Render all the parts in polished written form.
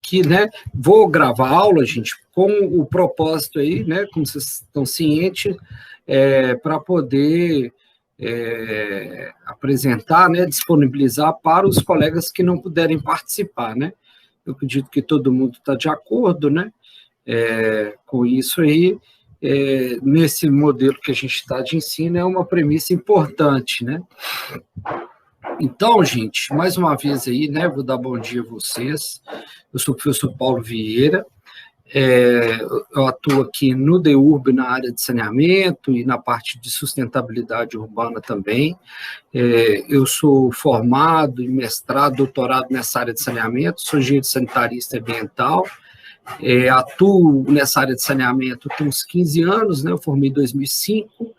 que, né, vou gravar aula, gente, com o propósito aí, né, como vocês estão cientes, para poder apresentar, né, disponibilizar para os colegas que não puderem participar, né? Eu acredito que todo mundo está de acordo, né, com isso aí. Nesse modelo que a gente está de ensino, é uma premissa importante, né? Então, gente, mais uma vez aí, né, vou dar bom dia a vocês. Eu sou o professor Paulo Vieira, eu atuo aqui no DEURB na área de saneamento e na parte de sustentabilidade urbana também. Eu sou formado em mestrado, doutorado nessa área de saneamento, sou engenheiro sanitarista ambiental, atuo nessa área de saneamento tem uns 15 anos, né, eu formei em 2005,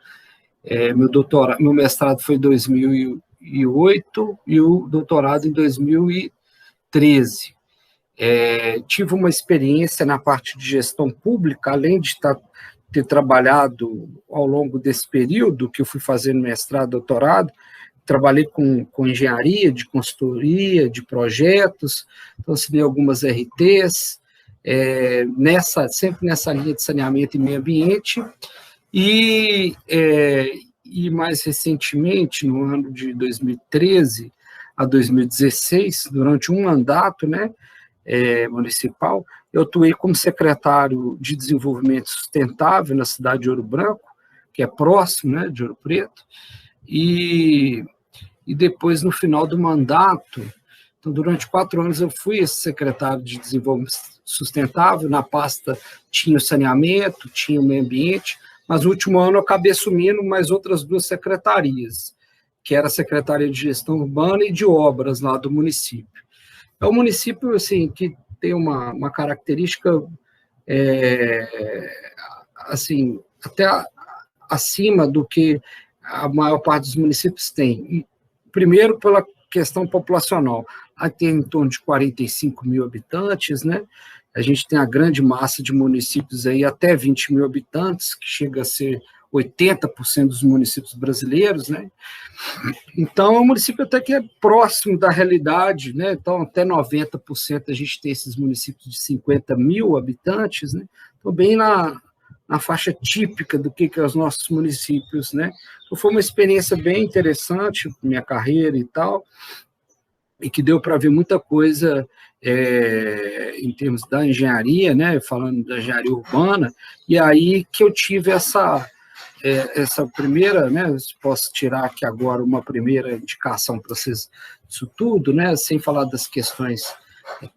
meu mestrado foi em 2008 e o doutorado em 2013. Tive uma experiência na parte de gestão pública, além de ter trabalhado ao longo desse período que eu fui fazendo mestrado, doutorado, trabalhei com engenharia, de consultoria, de projetos, então se vê algumas RTs, sempre nessa linha de saneamento e meio ambiente, e mais recentemente, no ano de 2013 a 2016, durante um mandato, né, municipal, eu atuei como secretário de Desenvolvimento Sustentável na cidade de Ouro Branco, que é próximo, né, de Ouro Preto, e depois, no final do mandato, então, durante 4 anos, eu fui esse secretário de Desenvolvimento Sustentável, na pasta tinha o saneamento, tinha o meio ambiente, mas no último ano eu acabei assumindo mais outras 2 secretarias, que era a Secretaria de Gestão Urbana e de Obras lá do município. É um município assim, que tem uma característica assim, até acima do que a maior parte dos municípios tem. Primeiro, pela questão populacional. Aqui tem em torno de 45 mil habitantes, né? A gente tem a grande massa de municípios aí, até 20 mil habitantes, que chega a ser 80% dos municípios brasileiros, né? Então, é um município até que é próximo da realidade, né? Então, até 90% a gente tem esses municípios de 50 mil habitantes, né? Então, bem na faixa típica do que é os nossos municípios, né? Então, foi uma experiência bem interessante, minha carreira e tal, e que deu para ver muita coisa em termos da engenharia, né? Falando da engenharia urbana, e aí que eu tive essa primeira, né, posso tirar aqui agora uma primeira indicação para vocês disso tudo, né, sem falar das questões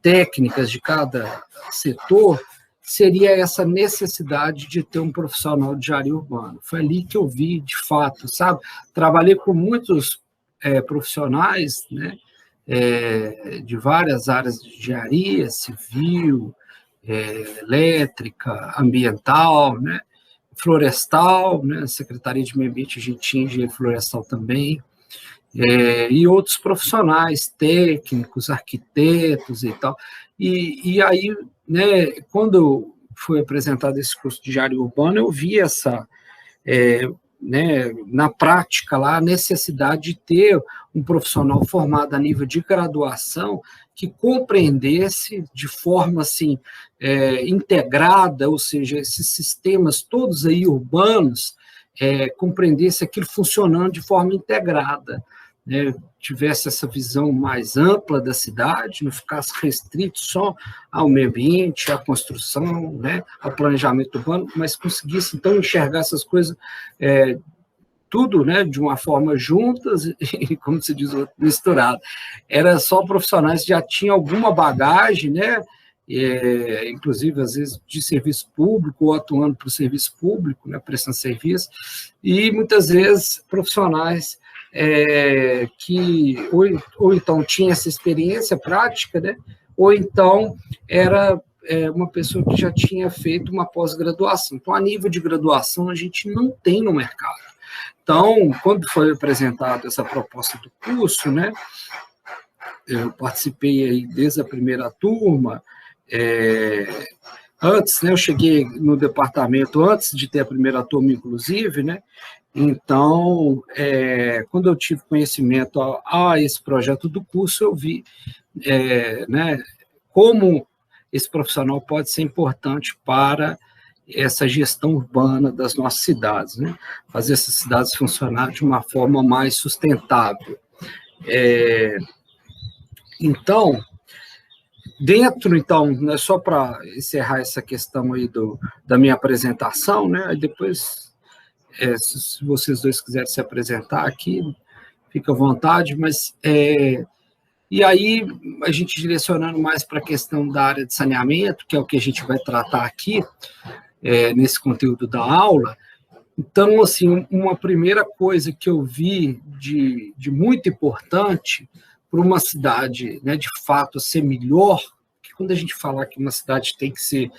técnicas de cada setor, seria essa necessidade de ter um profissional de engenharia urbana. Foi ali que eu vi, de fato, sabe? Trabalhei com muitos profissionais, né, de várias áreas de engenharia, civil, elétrica, ambiental, né, florestal, né, Secretaria de Meio Ambiente, a gente tinha engenheiro florestal também, e outros profissionais, técnicos, arquitetos e tal. E aí, né, quando foi apresentado esse curso de engenharia urbana, eu vi essa, né, na prática lá, a necessidade de ter um profissional formado a nível de graduação que compreendesse de forma assim integrada, ou seja, esses sistemas todos aí urbanos, compreendesse aquilo funcionando de forma integrada, né, tivesse essa visão mais ampla da cidade, não ficasse restrito só ao meio ambiente, à construção, né, ao planejamento urbano, mas conseguisse, então, enxergar essas coisas tudo, né, de uma forma juntas e, como se diz, misturado. Era só profissionais que já tinham alguma bagagem, né, inclusive, às vezes, de serviço público ou atuando para o serviço público, né, prestando serviço, e muitas vezes profissionais que ou então tinha essa experiência prática, né, ou então era uma pessoa que já tinha feito uma pós-graduação. Então, a nível de graduação, a gente não tem no mercado. Então, quando foi apresentada essa proposta do curso, né, eu participei aí desde a primeira turma, antes, né, eu cheguei no departamento antes de ter a primeira turma, inclusive, né, então, quando eu tive conhecimento a esse projeto do curso, eu vi né, como esse profissional pode ser importante para essa gestão urbana das nossas cidades, né? Fazer essas cidades funcionarem de uma forma mais sustentável. Então, né, só para encerrar essa questão aí da minha apresentação, né? Aí depois, se vocês dois quiserem se apresentar aqui, fica à vontade, mas e aí a gente direcionando mais para a questão da área de saneamento, que é o que a gente vai tratar aqui, nesse conteúdo da aula. Então, assim, uma primeira coisa que eu vi de muito importante para uma cidade, né, de fato, ser melhor, que quando a gente falar que uma cidade tem que ser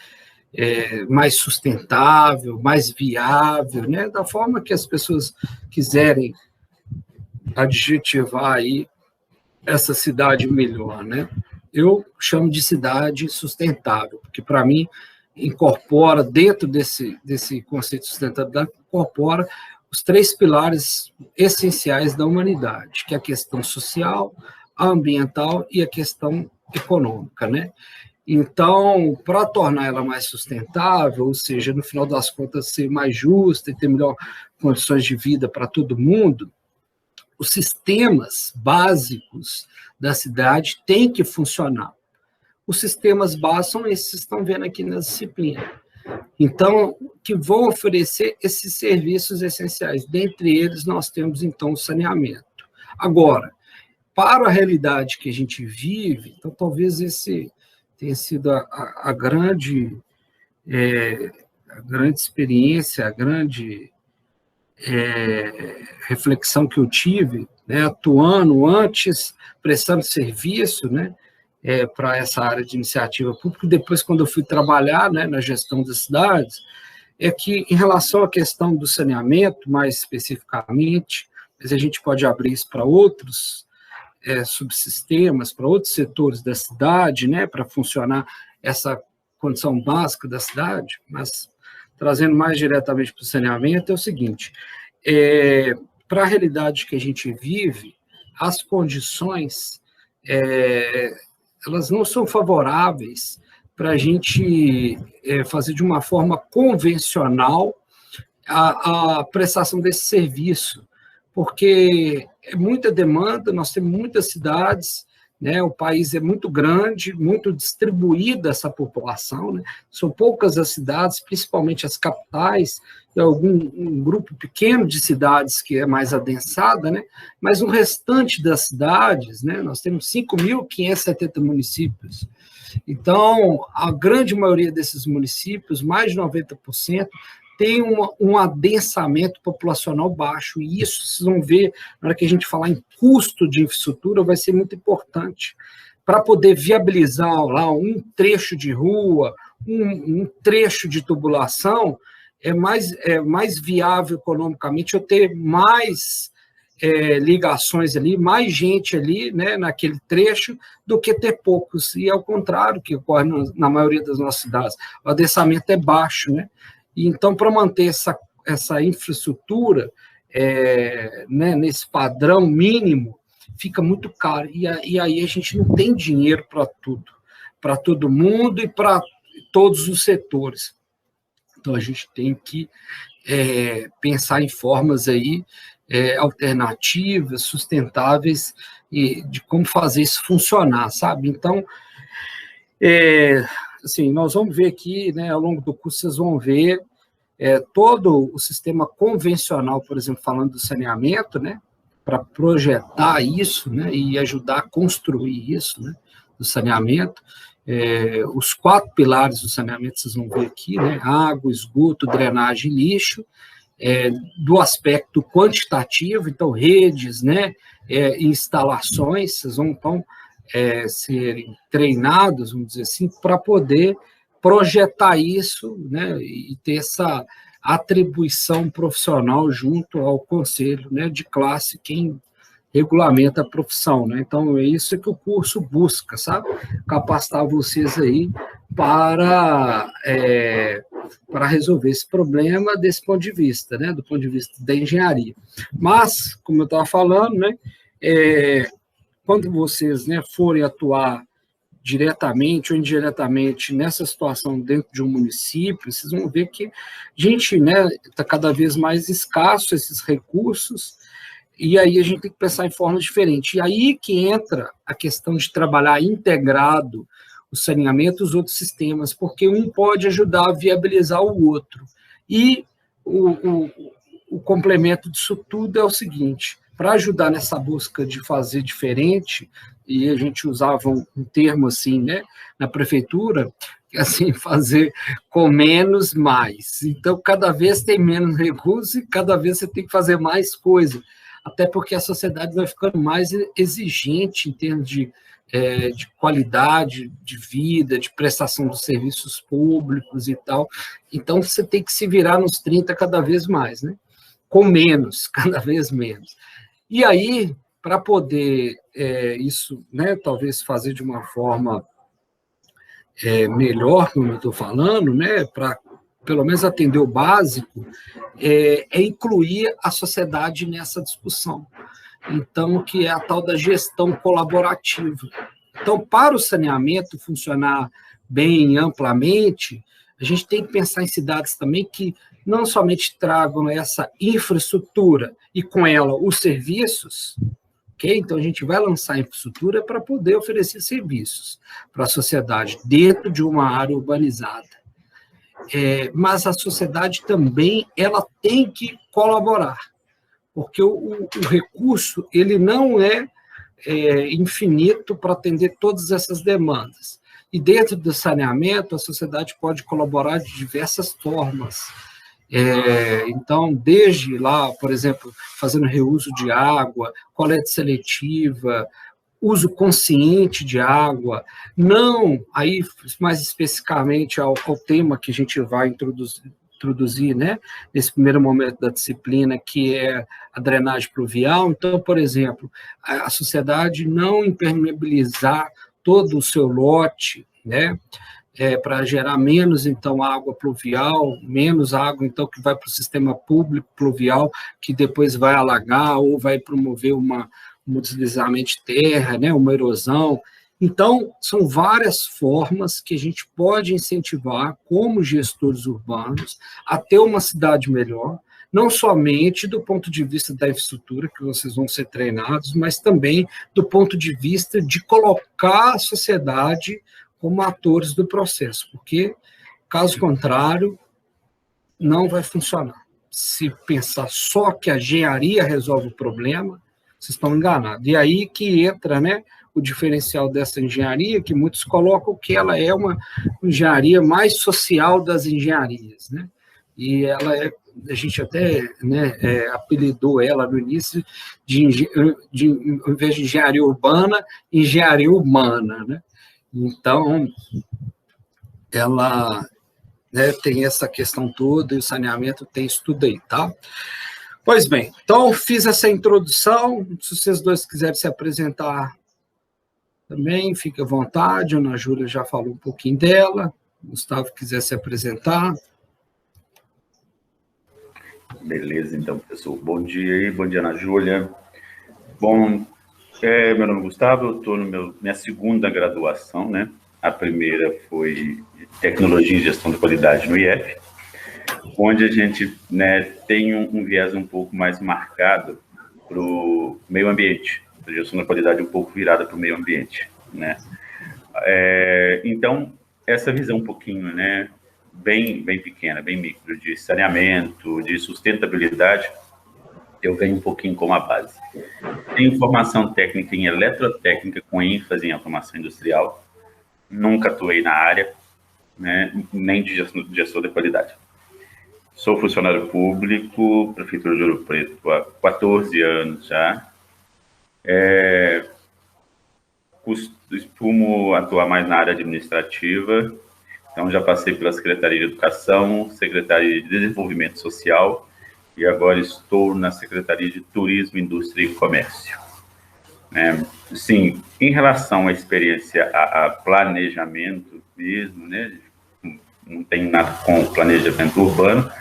mais sustentável, mais viável, né, da forma que as pessoas quiserem adjetivar aí essa cidade melhor, né? Eu chamo de cidade sustentável, porque, para mim, incorpora, dentro desse conceito de sustentabilidade, incorpora os 3 pilares essenciais da humanidade, que é a questão social, a ambiental e a questão econômica, né? Então, para tornar ela mais sustentável, ou seja, no final das contas, ser mais justa e ter melhor condições de vida para todo mundo, os sistemas básicos da cidade têm que funcionar. Os sistemas básicos são esses que vocês estão vendo aqui na disciplina. Então, que vão oferecer esses serviços essenciais. Dentre eles, nós temos, então, o saneamento. Agora, para a realidade que a gente vive, então, talvez esse tenha sido a grande experiência, a grande reflexão que eu tive, né, atuando antes, prestando serviço, né, para essa área de iniciativa pública, depois, quando eu fui trabalhar, né, na gestão das cidades, é que, em relação à questão do saneamento, mais especificamente, mas a gente pode abrir isso para outros subsistemas, para outros setores da cidade, né, para funcionar essa condição básica da cidade, mas trazendo mais diretamente para o saneamento, é o seguinte, para a realidade que a gente vive, as condições elas não são favoráveis para a gente fazer de uma forma convencional a prestação desse serviço, porque é muita demanda, nós temos muitas cidades, né, o país é muito grande, muito distribuída essa população, né, são poucas as cidades, principalmente as capitais, e um grupo pequeno de cidades que é mais adensada, né, mas o restante das cidades, né, nós temos 5.570 municípios. Então, a grande maioria desses municípios, mais de 90%, tem um adensamento populacional baixo, e isso vocês vão ver, na hora que a gente falar em custo de infraestrutura, vai ser muito importante, para poder viabilizar lá um trecho de rua, um trecho de tubulação, é mais viável economicamente eu ter mais ligações ali, mais gente ali, né, naquele trecho, do que ter poucos, e é o contrário que ocorre na maioria das nossas cidades, o adensamento é baixo, né? Então, para manter essa infraestrutura né, nesse padrão mínimo, fica muito caro. E aí a gente não tem dinheiro para tudo, para todo mundo e para todos os setores. Então, a gente tem que pensar em formas aí, alternativas, sustentáveis, e de como fazer isso funcionar, sabe? Então, assim, nós vamos ver aqui, né, ao longo do curso, vocês vão ver todo o sistema convencional, por exemplo, falando do saneamento, né, para projetar isso, né, e ajudar a construir isso, né, do saneamento. Os 4 pilares do saneamento, vocês vão ver aqui, né, água, esgoto, drenagem e lixo, do aspecto quantitativo, então, redes, né, instalações, vocês vão, então, serem treinados, vamos dizer assim, para poder projetar isso, né, e ter essa atribuição profissional junto ao conselho, né, de classe, quem regulamenta a profissão, né? Então, é isso que o curso busca, sabe? Capacitar vocês aí para resolver esse problema desse ponto de vista, né, do ponto de vista da engenharia. Mas, como eu estava falando, né, quando vocês, né, forem atuar diretamente ou indiretamente nessa situação dentro de um município, vocês vão ver que, gente, né, está cada vez mais escasso esses recursos, e aí a gente tem que pensar em formas diferentes. E aí que entra a questão de trabalhar integrado o saneamento e os outros sistemas, porque um pode ajudar a viabilizar o outro. E o complemento disso tudo é o seguinte: para ajudar nessa busca de fazer diferente, e a gente usava um termo assim, né, na prefeitura, que é assim, fazer com menos mais. Então, cada vez tem menos recursos e cada vez você tem que fazer mais coisa, até porque a sociedade vai ficando mais exigente em termos de qualidade de vida, de prestação dos serviços públicos e tal. Então, você tem que se virar nos 30 cada vez mais, né? Com menos, cada vez menos. E aí, para poder isso, né, talvez fazer de uma forma melhor, como eu estou falando, né, para pelo menos atender o básico, incluir a sociedade nessa discussão. Então, que é a tal da gestão colaborativa. Então, para o saneamento funcionar bem amplamente, a gente tem que pensar em cidades também que não somente tragam essa infraestrutura e com ela os serviços, ok? Então, a gente vai lançar infraestrutura para poder oferecer serviços para a sociedade dentro de uma área urbanizada. Mas a sociedade também ela tem que colaborar, porque o recurso ele não é infinito para atender todas essas demandas. E dentro do saneamento, a sociedade pode colaborar de diversas formas. Então, desde lá, por exemplo, fazendo reuso de água, coleta seletiva, uso consciente de água, não, aí mais especificamente ao tema que a gente vai introduzir, né, nesse primeiro momento da disciplina, que é a drenagem pluvial. Então, por exemplo, a sociedade não impermeabilizar todo o seu lote, né, para gerar menos, então, água pluvial, menos água, então, que vai para o sistema público pluvial, que depois vai alagar ou vai promover um deslizamento de terra, né, uma erosão. Então, são várias formas que a gente pode incentivar, como gestores urbanos, a ter uma cidade melhor, não somente do ponto de vista da infraestrutura, que vocês vão ser treinados, mas também do ponto de vista de colocar a sociedade como atores do processo, porque, caso contrário, não vai funcionar. Se pensar só que a engenharia resolve o problema, vocês estão enganados. E aí que entra, né, o diferencial dessa engenharia, que muitos colocam que ela é uma engenharia mais social das engenharias, né? E ela a gente até, né, apelidou ela no início ao invés de engenharia urbana, engenharia humana, né? Então, ela, né, tem essa questão toda, e o saneamento tem isso tudo aí, tá? Pois bem, então fiz essa introdução. Se vocês dois quiserem se apresentar também, fique à vontade. A Ana Júlia já falou um pouquinho dela. Gustavo quiser se apresentar. Beleza, então, pessoal. Bom dia aí, bom dia, Ana Júlia. Bom, meu nome é Gustavo, eu estou na minha segunda graduação, né? A primeira foi Tecnologia em Gestão de Qualidade no IF, onde a gente, né, tem um viés um pouco mais marcado para o meio ambiente, a gestão da qualidade um pouco virada para o meio ambiente, né? Então, essa visão um pouquinho, né, bem pequena, bem micro, de saneamento, de sustentabilidade, eu venho um pouquinho como a base. Tenho formação técnica em eletrotécnica, com ênfase em automação industrial, nunca atuei na área, né, nem de gestão de qualidade. Sou funcionário público, Prefeitura de Ouro Preto, há 14 anos já. Costumo atuar mais na área administrativa, então já passei pela Secretaria de Educação, Secretaria de Desenvolvimento Social, e agora estou na Secretaria de Turismo, Indústria e Comércio. Sim, em relação à experiência a planejamento mesmo, né, não tem nada com planejamento urbano,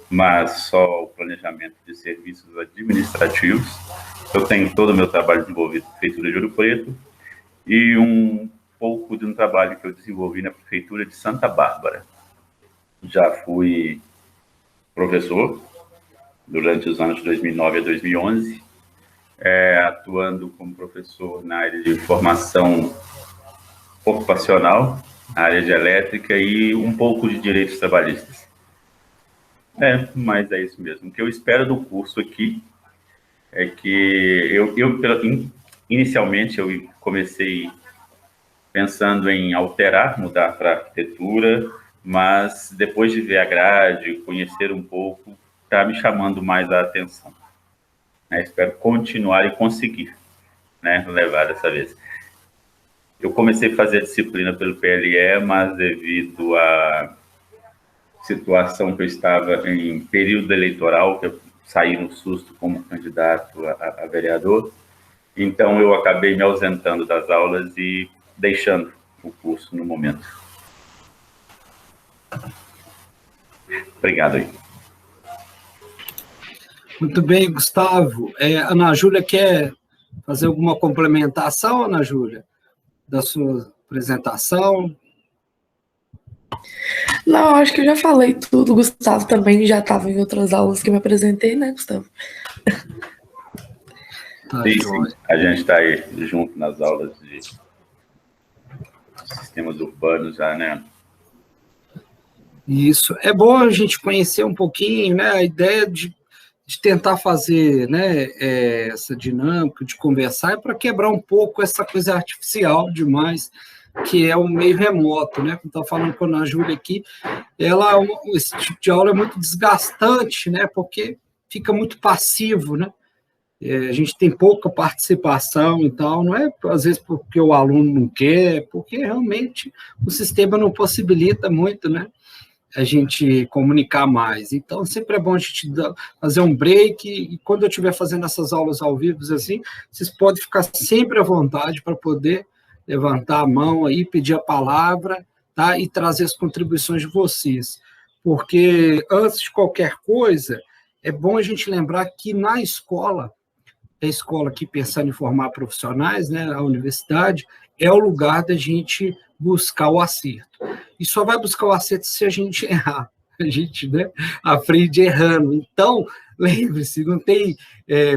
mas só o planejamento de serviços administrativos. Eu tenho todo o meu trabalho desenvolvido na Prefeitura de Ouro Preto e um pouco de um trabalho que eu desenvolvi na Prefeitura de Santa Bárbara. Já fui professor durante os anos de 2009 a 2011, atuando como professor na área de formação ocupacional, na área de elétrica e um pouco de direitos trabalhistas. Mas é isso mesmo. O que eu espero do curso aqui é que inicialmente eu comecei pensando em mudar para arquitetura, mas depois de ver a grade, conhecer um pouco, está me chamando mais a atenção. Espero continuar e conseguir, levar dessa vez. Eu comecei a fazer a disciplina pelo PLE, mas devido à situação que eu estava em período eleitoral, que eu saí no susto como candidato a vereador, então eu acabei me ausentando das aulas e deixando o curso no momento. Obrigado aí. Muito bem, Gustavo. Ana Júlia quer fazer alguma complementação, Ana Júlia, da sua apresentação? Não, acho que eu já falei tudo. O Gustavo também já estava em outras aulas que eu me apresentei, né, Gustavo? Sim. A gente está aí junto nas aulas de sistemas urbanos já, né? Isso. É bom a gente conhecer um pouquinho, né, a ideia de tentar fazer, né, essa dinâmica, de conversar, para quebrar um pouco essa coisa artificial demais, que é o meio remoto, né? Como estava falando com a Ana Júlia aqui, esse tipo de aula é muito desgastante, né? Porque fica muito passivo, né? A gente tem pouca participação e tal, não é às vezes porque o aluno não quer, porque realmente o sistema não possibilita muito, né? A gente comunicar mais. Então, sempre é bom a gente fazer um break, e quando eu estiver fazendo essas aulas ao vivo, assim, vocês podem ficar sempre à vontade para poder levantar a mão aí, pedir a palavra, tá? E trazer as contribuições de vocês. Porque, antes de qualquer coisa, é bom a gente lembrar que na escola, a escola aqui pensando em formar profissionais, né, a universidade, é o lugar da gente buscar o acerto. E só vai buscar o acerto se a gente errar. A gente, né, aprende errando. Então, lembre-se, não tem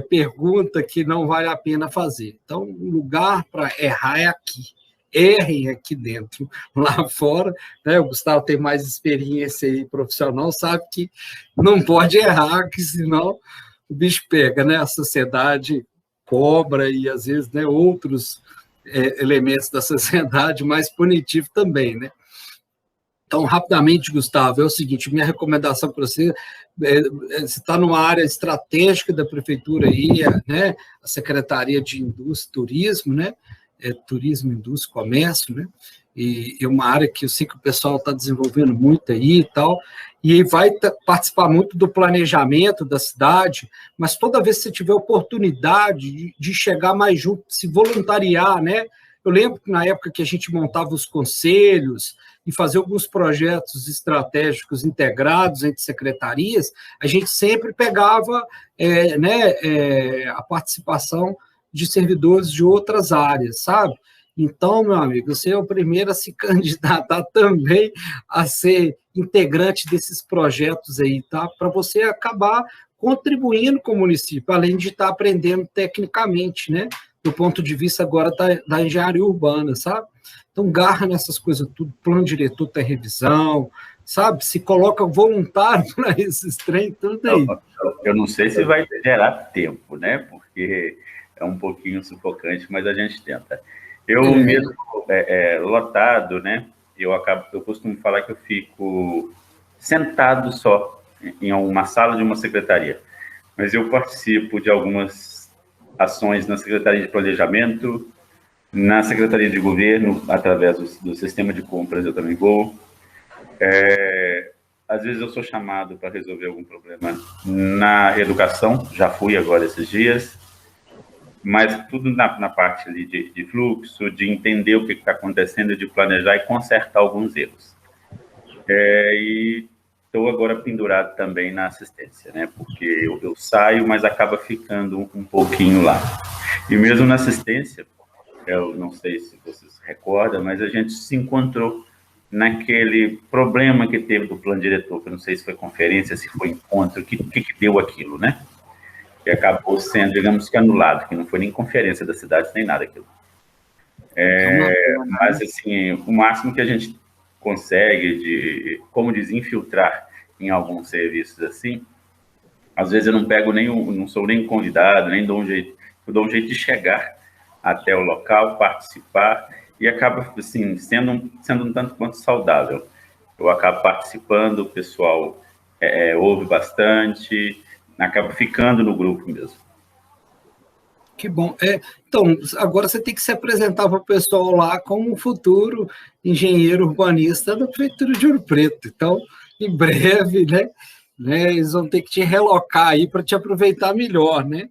pergunta que não vale a pena fazer. Então, o lugar para errar é aqui. Errem aqui dentro. Lá fora, né, o Gustavo tem mais experiência aí profissional, sabe que não pode errar, que senão o bicho pega, né? A sociedade cobra e, às vezes, né, outros elementos da sociedade mais punitivos também, né? Então, rapidamente, Gustavo, é o seguinte, minha recomendação para você, você está numa área estratégica da prefeitura aí, né? A Secretaria de Indústria e Turismo, né? Turismo, Indústria e Comércio, né? E é uma área que eu sei que o pessoal está desenvolvendo muito aí e tal, e vai participar muito do planejamento da cidade, mas toda vez que você tiver oportunidade de chegar mais junto, se voluntariar, né? Eu lembro que na época que a gente montava os conselhos e fazia alguns projetos estratégicos integrados entre secretarias, a gente sempre pegava a participação de servidores de outras áreas, sabe? Então, meu amigo, você é o primeiro a se candidatar também a ser integrante desses projetos aí, tá? Para você acabar contribuindo com o município, além de estar aprendendo tecnicamente, né? Do ponto de vista agora da engenharia urbana, sabe? Então, garra nessas coisas tudo, plano diretor tem revisão, sabe? Se coloca voluntário para esses trem, tudo aí. Eu não sei se vai gerar tempo, né? Porque é um pouquinho sufocante, mas a gente tenta. Eu mesmo, lotado, né? Eu costumo falar que eu fico sentado só em uma sala de uma secretaria, mas eu participo de algumas ações na Secretaria de Planejamento, na Secretaria de Governo, através do sistema de compras eu também vou. Às vezes eu sou chamado para resolver algum problema na educação, já fui agora esses dias, mas tudo na parte ali de fluxo, de entender o que está acontecendo, de planejar e consertar alguns erros. E estou agora pendurado também na assistência, né? Porque eu saio, mas acaba ficando um pouquinho lá. E mesmo na assistência, eu não sei se vocês recordam, mas a gente se encontrou naquele problema que teve do plano diretor, que eu não sei se foi conferência, se foi encontro, o que deu aquilo, né? Que acabou sendo, digamos que anulado, que não foi nem conferência da cidade, nem nada aquilo. Mas, assim, o máximo que a gente consegue de, como diz, infiltrar em alguns serviços assim, às vezes eu não pego não sou nem convidado, nem dou um jeito, eu dou um jeito de chegar até o local, participar, e acaba, assim, sendo um tanto quanto saudável. Eu acabo participando, o pessoal ouve bastante, acaba ficando no grupo mesmo. Que bom. Então, agora você tem que se apresentar para o pessoal lá como um futuro engenheiro urbanista da Prefeitura de Ouro Preto. Então, em breve, né, eles vão ter que te relocar aí para te aproveitar melhor, né?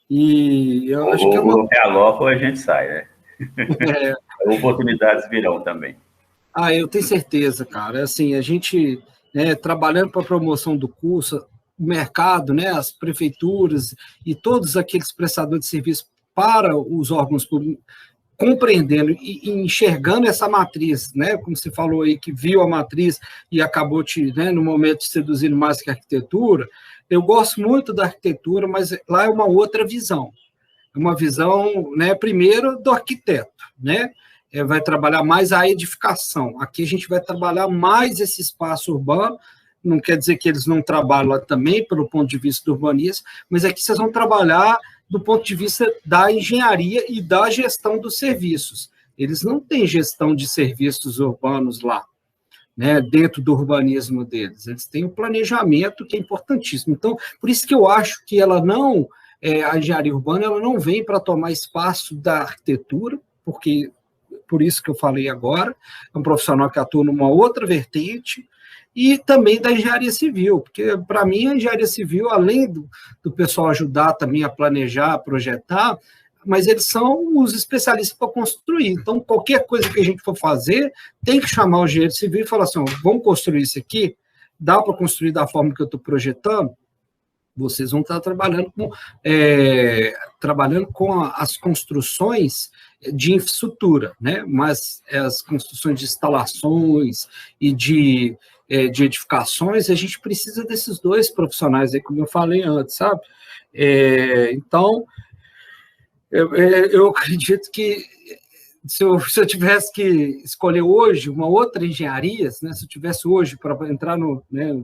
E eu acho que é uma... realoca ou a gente sai, né? Oportunidades virão também. Eu tenho certeza, cara. Assim, a gente, né, trabalhando para a promoção do curso, o mercado, né, as prefeituras e todos aqueles prestadores de serviço para os órgãos públicos, compreendendo e enxergando essa matriz, né, como você falou aí, que viu a matriz e acabou né, no momento seduzindo mais que a arquitetura. Eu gosto muito da arquitetura, mas lá é uma outra visão. É uma visão, né, primeiro, do arquiteto, né? Vai trabalhar mais a edificação. Aqui a gente vai trabalhar mais esse espaço urbano. Não quer dizer que eles não trabalham lá também, pelo ponto de vista do urbanismo, mas aqui vocês vão trabalhar do ponto de vista da engenharia e da gestão dos serviços. Eles não têm gestão de serviços urbanos lá, né, dentro do urbanismo deles. Eles têm um planejamento que é importantíssimo. Então, por isso que eu acho que ela não, a engenharia urbana, ela não vem para tomar espaço da arquitetura, porque, por isso que eu falei agora, é um profissional que atua numa outra vertente, e também da engenharia civil, porque, para mim, a engenharia civil, além do pessoal ajudar também a planejar, a projetar, mas eles são os especialistas para construir. Então, qualquer coisa que a gente for fazer, tem que chamar o engenheiro civil e falar assim, vamos construir isso aqui? Dá para construir da forma que eu estou projetando? Vocês vão estar trabalhando com as construções de infraestrutura, né? Mas as construções de instalações e de edificações, a gente precisa desses dois profissionais aí, como eu falei antes, sabe? Então, eu acredito que se eu tivesse que escolher hoje uma outra engenharia, né, se eu tivesse hoje para entrar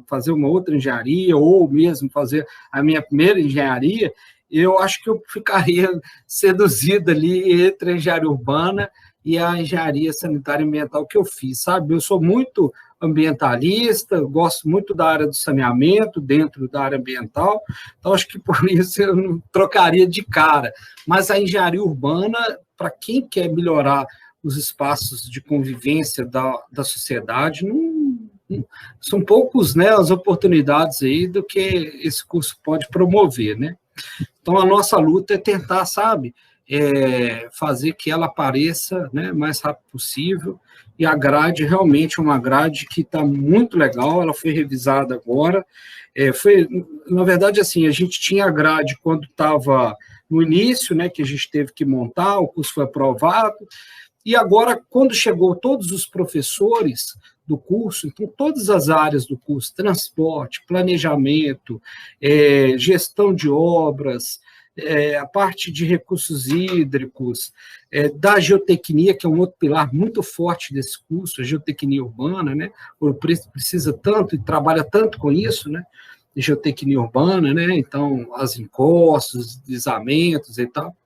fazer uma outra engenharia, ou mesmo fazer a minha primeira engenharia, eu acho que eu ficaria seduzido ali entre a engenharia urbana e a engenharia sanitária e ambiental que eu fiz, sabe? Eu sou muito ambientalista, gosto muito da área do saneamento, dentro da área ambiental, então acho que por isso eu não trocaria de cara. Mas a engenharia urbana, para quem quer melhorar os espaços de convivência da sociedade, são poucos, né, as oportunidades aí do que esse curso pode promover, né? Então, a nossa luta é tentar, sabe, fazer que ela apareça, né, o mais rápido possível, e a grade realmente é uma grade que está muito legal, ela foi revisada agora, na verdade, assim, a gente tinha a grade quando estava no início, né, que a gente teve que montar, o curso foi aprovado, e agora, quando chegou todos os professores do curso, então, todas as áreas do curso, transporte, planejamento, gestão de obras, a parte de recursos hídricos, da geotecnia, que é um outro pilar muito forte desse curso, a geotecnia urbana, né? O precisa tanto e trabalha tanto com isso, né? Geotecnia urbana, né? Então, as encostas, deslizamentos e tal.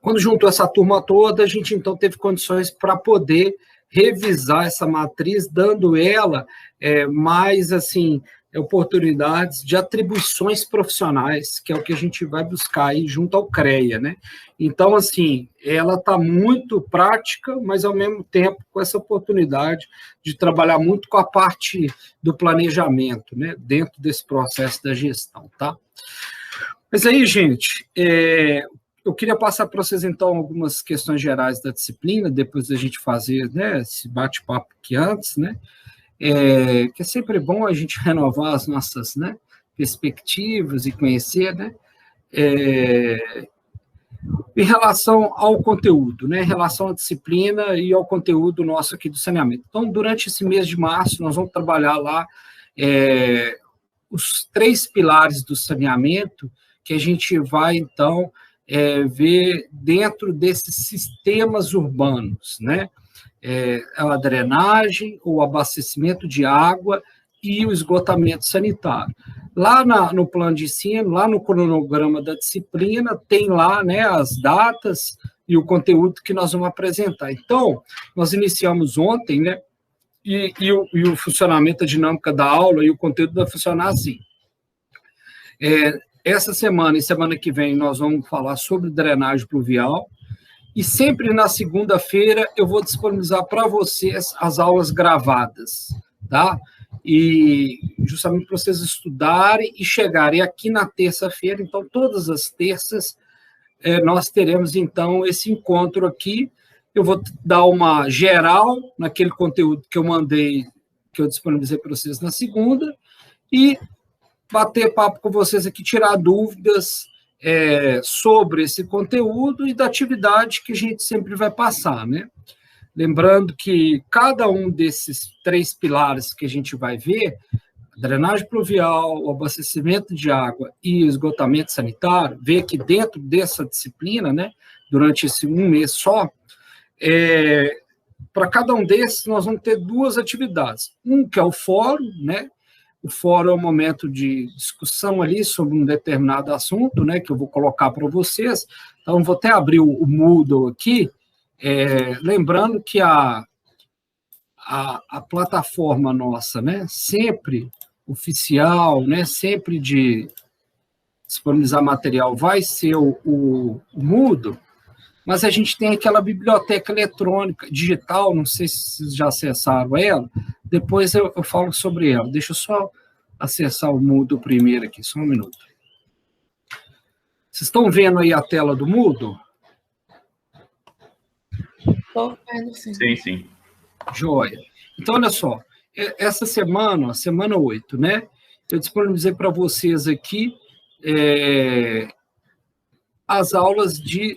Quando juntou essa turma toda, a gente, então, teve condições para poder revisar essa matriz, dando ela mais, assim, oportunidades de atribuições profissionais, que é o que a gente vai buscar aí junto ao CREA, né? Então, assim, ela está muito prática, mas, ao mesmo tempo, com essa oportunidade de trabalhar muito com a parte do planejamento, né? Dentro desse processo da gestão, tá? Mas aí, gente, eu queria passar para vocês, então, algumas questões gerais da disciplina, depois da gente fazer, né, esse bate-papo aqui antes, né? Que é sempre bom a gente renovar as nossas, né, perspectivas e conhecer, né? Em relação ao conteúdo, né, em relação à disciplina e ao conteúdo nosso aqui do saneamento. Então, durante esse mês de março, nós vamos trabalhar lá os 3 pilares do saneamento que a gente vai, então, ver dentro desses sistemas urbanos, né? A drenagem, o abastecimento de água e o esgotamento sanitário. Lá no plano de ensino, lá no cronograma da disciplina, tem lá, né, as datas e o conteúdo que nós vamos apresentar. Então, nós iniciamos ontem, né, e o funcionamento, a dinâmica da aula e o conteúdo vai funcionar assim. Essa semana e semana que vem nós vamos falar sobre drenagem pluvial, e sempre na segunda-feira eu vou disponibilizar para vocês as aulas gravadas, tá? E justamente para vocês estudarem e chegarem aqui na terça-feira. Então, todas as terças, nós teremos, então, esse encontro aqui. Eu vou dar uma geral naquele conteúdo que eu mandei, que eu disponibilizei para vocês na segunda, e bater papo com vocês aqui, tirar dúvidas sobre esse conteúdo e da atividade que a gente sempre vai passar, né? Lembrando que cada um desses 3 pilares que a gente vai ver, a drenagem pluvial, o abastecimento de água e o esgotamento sanitário, ver aqui dentro dessa disciplina, né, durante esse um mês só, para cada um desses nós vamos ter 2 atividades. Um que é o fórum, né? O fórum é um momento de discussão ali sobre um determinado assunto, né, que eu vou colocar para vocês. Então, vou até abrir o Moodle aqui, lembrando que a plataforma nossa, né, sempre oficial, né, sempre de disponibilizar material, vai ser o Moodle, mas a gente tem aquela biblioteca eletrônica, digital, não sei se vocês já acessaram ela, depois eu falo sobre ela. Deixa eu só acessar o Moodle primeiro aqui, só um minuto. Vocês estão vendo aí a tela do Moodle? Estou vendo, sim. Sim, sim. Joia. Então, olha só, essa semana, semana 8, né? Eu disponibilizei para vocês aqui as aulas de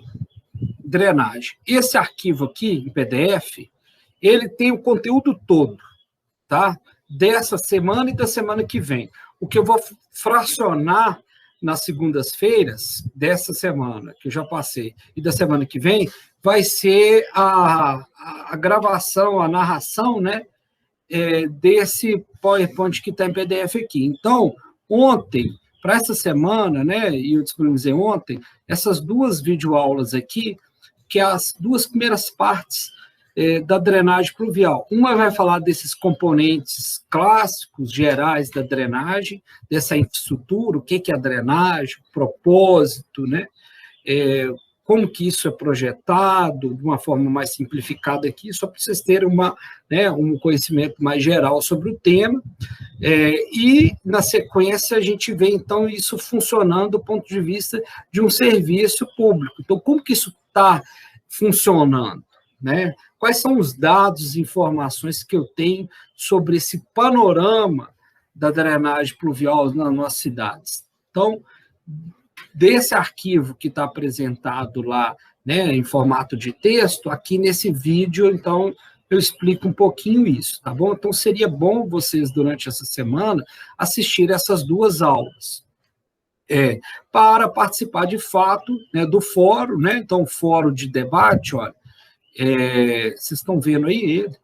drenagem. Esse arquivo aqui, em PDF, ele tem o conteúdo todo, tá? Dessa semana e da semana que vem. O que eu vou fracionar nas segundas-feiras dessa semana, que eu já passei, e da semana que vem, vai ser a gravação, a narração, né, desse PowerPoint que está em PDF aqui. Então, ontem, para essa semana, né, e eu disponibilizei ontem, essas 2 videoaulas aqui, que é as 2 primeiras partes da drenagem pluvial. Uma vai falar desses componentes clássicos, gerais da drenagem, dessa infraestrutura, o que é a drenagem, o propósito, né? Como que isso é projetado, de uma forma mais simplificada aqui, só para vocês terem um conhecimento mais geral sobre o tema. E, na sequência, a gente vê, então, isso funcionando do ponto de vista de um serviço público. Então, como que isso está funcionando, né? Quais são os dados e informações que eu tenho sobre esse panorama da drenagem pluvial nas nossas cidades? Então, desse arquivo que está apresentado lá, né, em formato de texto, aqui nesse vídeo, então, eu explico um pouquinho isso, tá bom? Então, seria bom vocês, durante essa semana, assistirem essas 2 aulas. Para participar, de fato, né, do fórum, né? Então, o fórum de debate, olha, vocês estão vendo aí ele,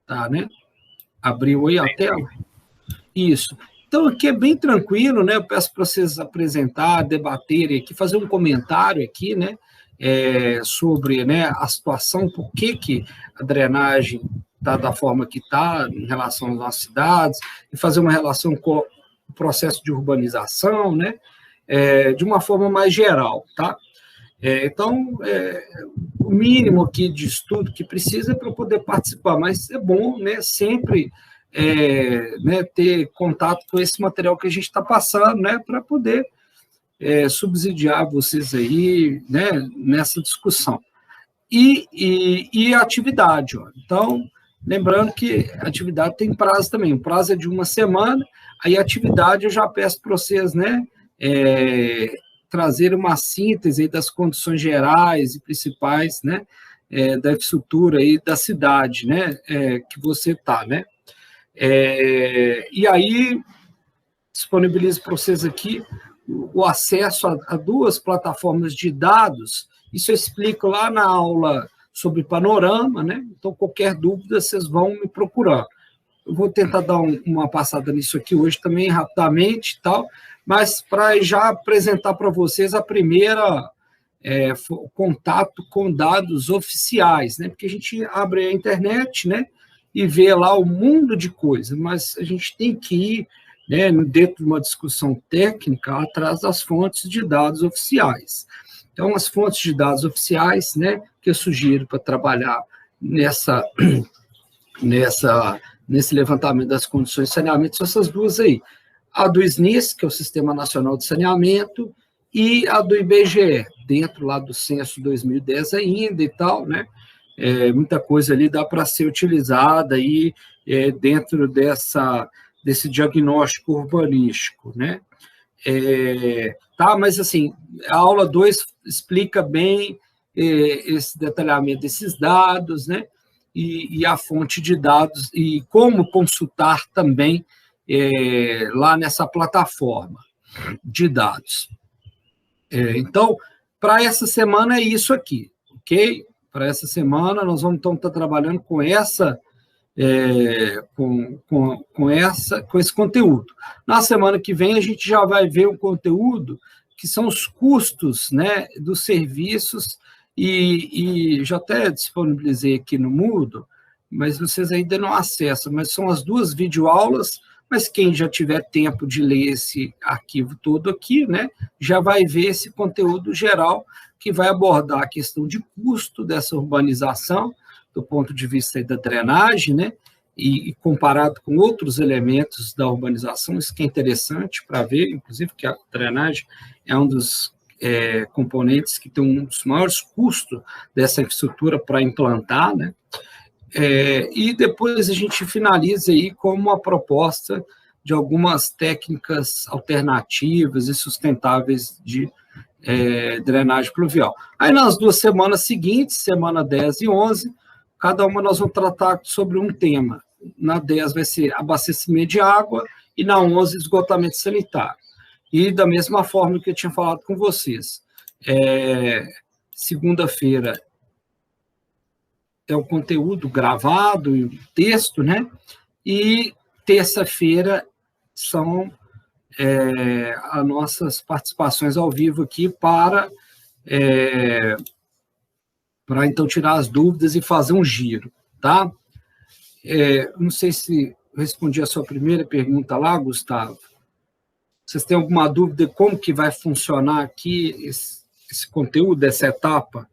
tá, né? Abriu aí a tela? Isso. Então, aqui é bem tranquilo, né? Eu peço para vocês apresentar, debaterem aqui, fazer um comentário aqui, né? Sobre, né, a situação, por que a drenagem está da forma que está em relação às nossas cidades, e fazer uma relação com o processo de urbanização, né? De uma forma mais geral, tá? Então, o mínimo aqui de estudo que precisa é para poder participar, mas é bom, né, sempre né, ter contato com esse material que a gente está passando, né, para poder subsidiar vocês aí, né, nessa discussão. E a atividade, ó. Então, lembrando que a atividade tem prazo também, o prazo é de 1 semana, aí a atividade eu já peço para vocês, né, trazer uma síntese das condições gerais e principais, né, da infraestrutura aí da cidade, né, que você está, né? E aí disponibilizo para vocês aqui o acesso a duas plataformas de dados. Isso eu explico lá na aula sobre panorama, né? Então, qualquer dúvida, vocês vão me procurar. Eu vou tentar dar uma passada nisso aqui hoje também, rapidamente e tal, mas para já apresentar para vocês a primeira contato com dados oficiais, né? Porque a gente abre a internet, né, e vê lá o mundo de coisas, mas a gente tem que ir, né, dentro de uma discussão técnica, atrás das fontes de dados oficiais. Então, as fontes de dados oficiais, né, que eu sugiro para trabalhar nesse levantamento das condições de saneamento são essas duas aí. A do SNIS, que é o Sistema Nacional de Saneamento, e a do IBGE, dentro lá do censo 2010 ainda e tal, né? Muita coisa ali dá para ser utilizada aí, dentro desse diagnóstico urbanístico, né? Tá, mas assim, a aula 2 explica bem esse detalhamento desses dados, né? E a fonte de dados, e como consultar também lá nessa plataforma de dados. Então, para essa semana é isso aqui, ok? Para essa semana nós vamos então estar trabalhando com esse conteúdo. Na semana que vem a gente já vai ver o conteúdo que são os custos, né, dos serviços, e já até disponibilizei aqui no Moodle, mas vocês ainda não acessam, mas são as duas videoaulas, mas quem já tiver tempo de ler esse arquivo todo aqui, né, já vai ver esse conteúdo geral que vai abordar a questão de custo dessa urbanização, do ponto de vista aí da drenagem, né, e comparado com outros elementos da urbanização, isso que é interessante para ver, inclusive que a drenagem é um dos componentes que tem um dos maiores custos dessa infraestrutura para implantar, né? E depois a gente finaliza aí com uma proposta de algumas técnicas alternativas e sustentáveis de drenagem pluvial. Aí nas 2 semanas seguintes, semana 10 e 11, cada uma nós vamos tratar sobre um tema. Na 10 vai ser abastecimento de água e na 11 esgotamento sanitário. E da mesma forma que eu tinha falado com vocês, segunda-feira é o conteúdo gravado e o texto, né? E terça-feira são as nossas participações ao vivo aqui para então tirar as dúvidas e fazer um giro, tá? Não sei se respondi a sua primeira pergunta lá, Gustavo. Vocês têm alguma dúvida de como que vai funcionar aqui esse conteúdo, essa etapa?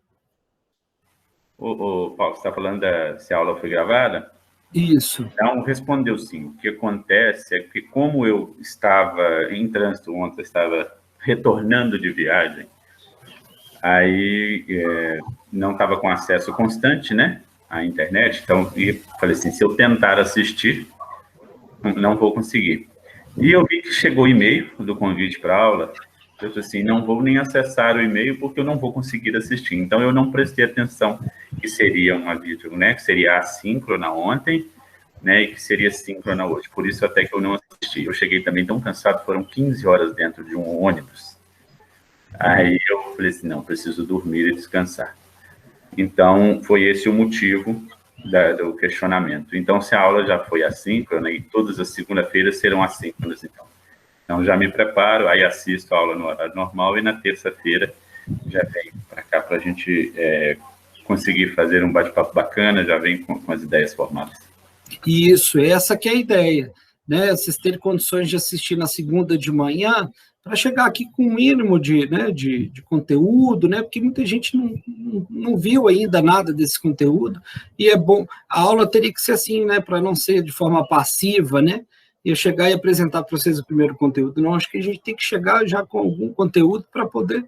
Paulo, você está falando se a aula foi gravada? Isso. Então, respondeu sim. O que acontece é que, como eu estava em trânsito ontem, estava retornando de viagem, aí não estava com acesso constante, né, à internet, então eu falei assim, se eu tentar assistir, não vou conseguir. E eu vi que chegou o e-mail do convite para a aula, eu falei assim, não vou nem acessar o e-mail porque eu não vou conseguir assistir. Então, eu não prestei atenção que seria uma vídeo, né, que seria assíncrona ontem, né, e que seria síncrona hoje. Por isso, até que eu não assisti. Eu cheguei também tão cansado, foram 15 horas dentro de um ônibus. Aí eu falei assim, não, preciso dormir e descansar. Então, foi esse o motivo do questionamento. Então, se a aula já foi assíncrona, e todas as segunda-feiras serão assíncronas, então já me preparo, aí assisto a aula no horário normal, e na terça-feira já venho para cá para a gente conseguir fazer um bate-papo bacana, já venho com as ideias formadas. Isso, essa que é a ideia, né? Vocês terem condições de assistir na segunda de manhã, para chegar aqui com o mínimo de conteúdo, né? Porque muita gente não viu ainda nada desse conteúdo, e é bom, a aula teria que ser assim, né? Para não ser de forma passiva, né? Eu chegar e apresentar para vocês o primeiro conteúdo, não, acho que a gente tem que chegar já com algum conteúdo para poder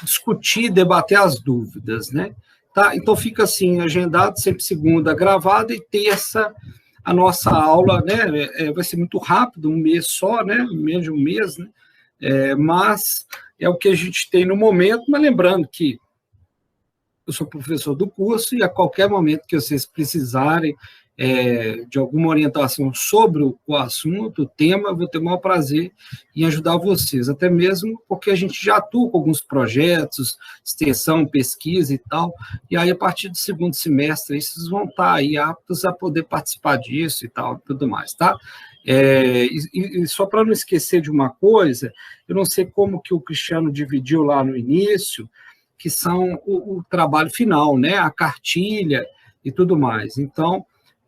discutir, debater as dúvidas, né? Tá? Então fica assim, agendado, sempre segunda gravada, e terça a nossa aula, né? Vai ser muito rápido, um mês só, né? Menos de um mês, né? Mas é o que a gente tem no momento, mas lembrando que eu sou professor do curso e a qualquer momento que vocês precisarem de alguma orientação sobre o assunto, o tema, eu vou ter o maior prazer em ajudar vocês, até mesmo porque a gente já atua com alguns projetos, extensão, pesquisa e tal, e aí a partir do segundo semestre vocês vão estar aí aptos a poder participar disso e tal, tudo mais, tá? E só para não esquecer de uma coisa, eu não sei como que o Cristiano dividiu lá no início, que são o trabalho final, né? A cartilha e tudo mais. Então,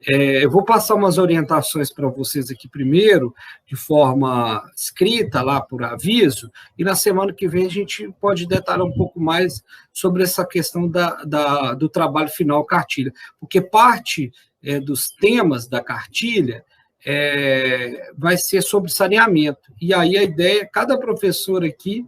eu vou passar umas orientações para vocês aqui primeiro, de forma escrita, lá por aviso, e na semana que vem a gente pode detalhar um pouco mais sobre essa questão do trabalho final cartilha, porque parte dos temas da cartilha vai ser sobre saneamento. E aí a ideia é cada professor aqui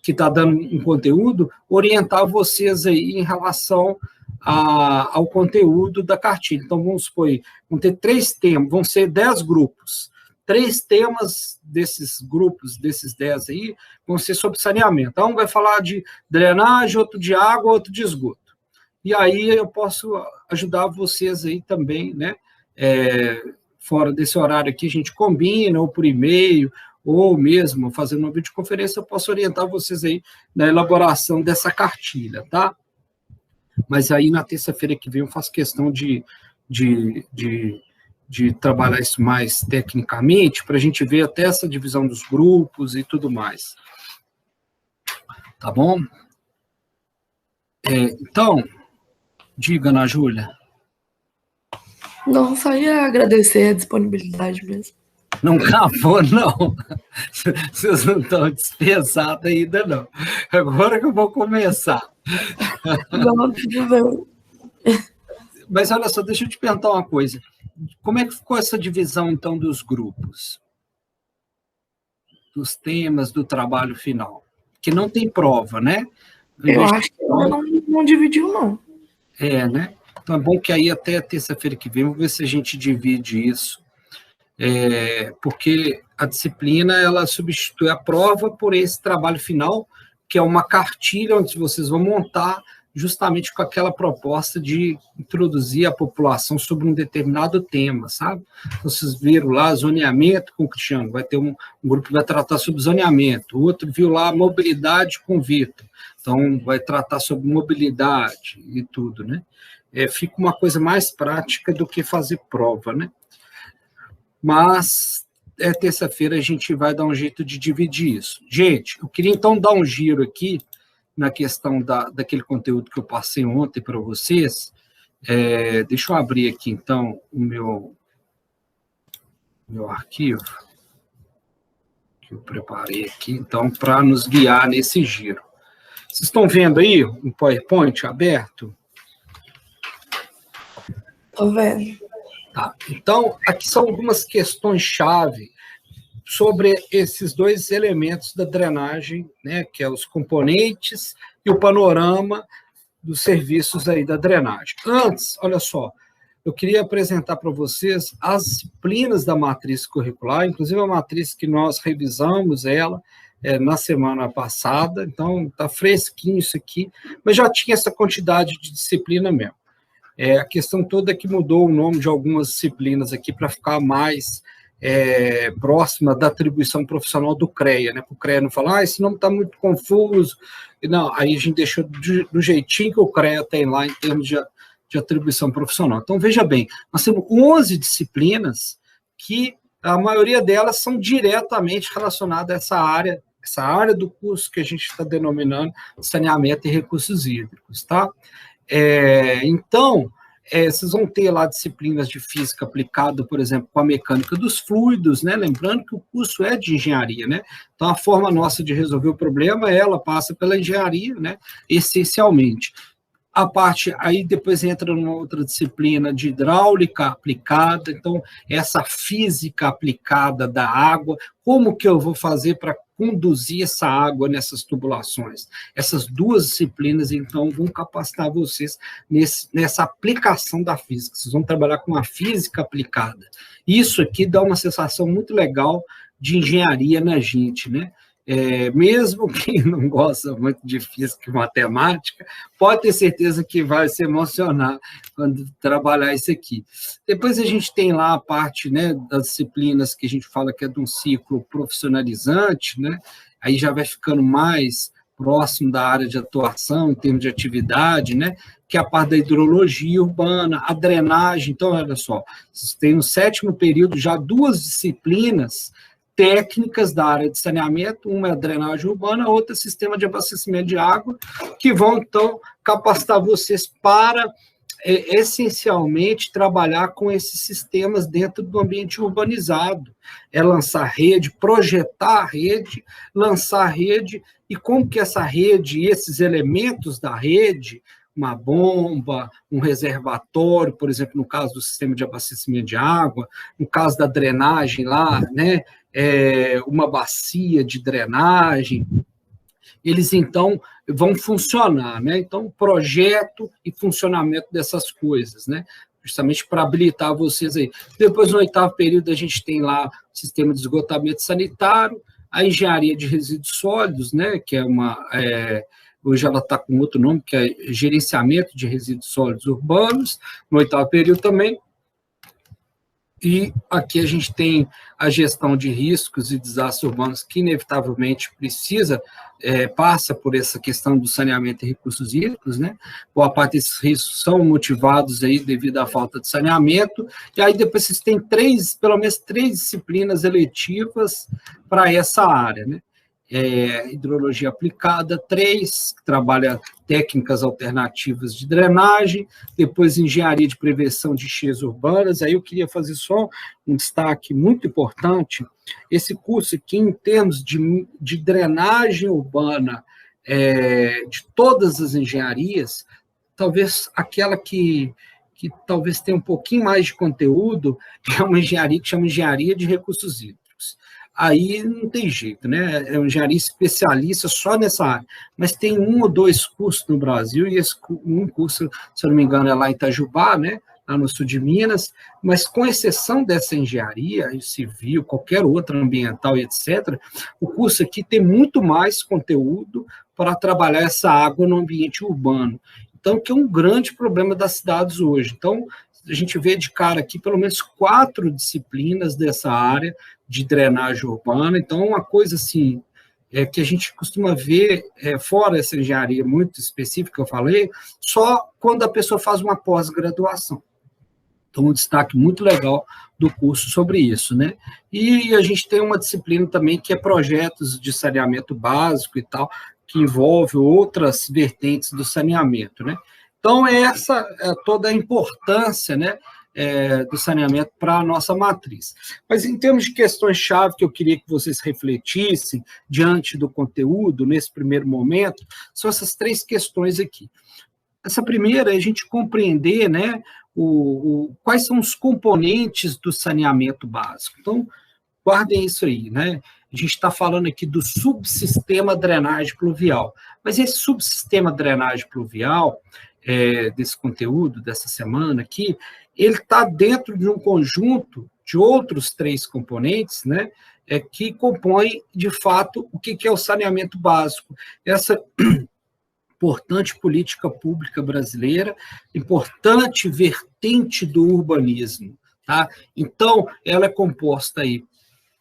que está dando um conteúdo, orientar vocês aí em relação ao conteúdo da cartilha. Então, vamos supor, vão ter 3 temas, vão ser 10 grupos. 3 temas desses grupos, desses 10 aí, vão ser sobre saneamento. Então, um vai falar de drenagem, outro de água, outro de esgoto. E aí eu posso ajudar vocês aí também, né? Fora desse horário aqui, a gente combina, ou por e-mail, ou mesmo fazendo uma videoconferência, eu posso orientar vocês aí na elaboração dessa cartilha, tá? Mas aí, na terça-feira que vem, eu faço questão de trabalhar isso mais tecnicamente, para a gente ver até essa divisão dos grupos e tudo mais. Tá bom? Então, diga, Ana Júlia. Não, só ia agradecer a disponibilidade mesmo. Não acabou, não. Vocês não estão dispensados ainda, não. Agora que eu vou começar. Não, tudo bem. Mas olha só, deixa eu te perguntar uma coisa. Como é que ficou essa divisão, então, dos grupos? Dos temas do trabalho final? Que não tem prova, né? Eu acho que ela não dividiu, não. Né? Então é bom que aí até terça-feira que vem, vamos ver se a gente divide isso. Porque a disciplina, ela substitui a prova por esse trabalho final, que é uma cartilha onde vocês vão montar justamente com aquela proposta de introduzir a população sobre um determinado tema, sabe? Então, vocês viram lá zoneamento com o Cristiano, vai ter um grupo que vai tratar sobre zoneamento, o outro viu lá mobilidade com o Vitor, então vai tratar sobre mobilidade e tudo, né? Fica uma coisa mais prática do que fazer prova, né? Mas terça-feira a gente vai dar um jeito de dividir isso. Gente, eu queria então dar um giro aqui na questão daquele conteúdo que eu passei ontem para vocês. Deixa eu abrir aqui, então, o meu arquivo, que eu preparei aqui, então, para nos guiar nesse giro. Vocês estão vendo aí o PowerPoint aberto? Estou vendo. Tá. Então, aqui são algumas questões-chave sobre esses 2 elementos da drenagem, né, que é os componentes e o panorama dos serviços aí da drenagem. Antes, olha só, eu queria apresentar para vocês as disciplinas da matriz curricular, inclusive a matriz que nós revisamos ela na semana passada, então está fresquinho isso aqui, mas já tinha essa quantidade de disciplina mesmo. A questão toda é que mudou o nome de algumas disciplinas aqui para ficar mais próxima da atribuição profissional do CREA, né? Para o CREA não falar, esse nome está muito confuso. Não, aí a gente deixou do jeitinho que o CREA tem lá em termos de atribuição profissional. Então, veja bem, nós temos 11 disciplinas que a maioria delas são diretamente relacionadas a essa área do curso que a gente está denominando saneamento e recursos hídricos, tá? Então, vocês vão ter lá disciplinas de física aplicada, por exemplo, com a mecânica dos fluidos, né? Lembrando que o curso é de engenharia, né? Então, a forma nossa de resolver o problema, ela passa pela engenharia, né? Essencialmente. A parte, aí depois entra numa outra disciplina de hidráulica aplicada, então, essa física aplicada da água, como que eu vou fazer para conduzir essa água nessas tubulações? Essas 2 disciplinas, então, vão capacitar vocês nessa aplicação da física. Vocês vão trabalhar com a física aplicada. Isso aqui dá uma sensação muito legal de engenharia na gente, né? mesmo quem não gosta muito de física e matemática, pode ter certeza que vai se emocionar quando trabalhar isso aqui. Depois a gente tem lá a parte, né, das disciplinas que a gente fala que é de um ciclo profissionalizante, né, aí já vai ficando mais próximo da área de atuação, em termos de atividade, né, que é a parte da hidrologia urbana, a drenagem. Então, olha só, vocês têm no 7º período já 2 disciplinas técnicas da área de saneamento, uma é a drenagem urbana, a outra é sistema de abastecimento de água, que vão, então, capacitar vocês para, essencialmente, trabalhar com esses sistemas dentro do ambiente urbanizado. É lançar rede, projetar a rede, lançar a rede, e como que essa rede e esses elementos da rede, uma bomba, um reservatório, por exemplo, no caso do sistema de abastecimento de água, no caso da drenagem lá, né, uma bacia de drenagem, eles, então, vão funcionar, né? Então, projeto e funcionamento dessas coisas, né? Justamente para habilitar vocês aí. Depois, no 8º período, a gente tem lá o sistema de esgotamento sanitário, a engenharia de resíduos sólidos, né? Que é hoje ela está com outro nome, que é gerenciamento de resíduos sólidos urbanos, no 8º período também. E aqui a gente tem a gestão de riscos e desastres urbanos, que inevitavelmente passa por essa questão do saneamento e recursos hídricos, né? Boa parte desses riscos são motivados aí devido à falta de saneamento, e aí depois vocês têm pelo menos 3 disciplinas eletivas para essa área, né? Hidrologia aplicada, 3, que trabalha técnicas alternativas de drenagem, depois engenharia de prevenção de enchentes urbanas. Aí eu queria fazer só um destaque muito importante, esse curso aqui, em termos de drenagem urbana, de todas as engenharias, talvez aquela que talvez tenha um pouquinho mais de conteúdo, é uma engenharia que chama engenharia de recursos hídricos. Aí não tem jeito, né? É uma engenharia especialista só nessa área. Mas tem 1 ou 2 cursos no Brasil, e um curso, se eu não me engano, é lá em Itajubá, né? Lá no sul de Minas, mas com exceção dessa engenharia civil, qualquer outra, ambiental e etc., o curso aqui tem muito mais conteúdo para trabalhar essa água no ambiente urbano. Então, que é um grande problema das cidades hoje. Então, a gente vê de cara aqui pelo menos 4 disciplinas dessa área de drenagem urbana. Então, uma coisa assim, que a gente costuma ver, fora essa engenharia muito específica que eu falei, só quando a pessoa faz uma pós-graduação. Então, um destaque muito legal do curso sobre isso, né? E a gente tem uma disciplina também que é projetos de saneamento básico e tal, que envolve outras vertentes do saneamento, né? Então, essa é toda a importância, né, do saneamento para a nossa matriz. Mas, em termos de questões-chave que eu queria que vocês refletissem diante do conteúdo, nesse primeiro momento, são essas 3 questões aqui. Essa primeira é a gente compreender, né, quais são os componentes do saneamento básico. Então, guardem isso aí, né? A gente está falando aqui do subsistema drenagem pluvial. Mas esse subsistema drenagem pluvial, desse conteúdo, dessa semana aqui, ele está dentro de um conjunto de outros 3 componentes, né, que compõem, de fato, o que é o saneamento básico. Essa importante política pública brasileira, importante vertente do urbanismo, tá? Então, ela é composta aí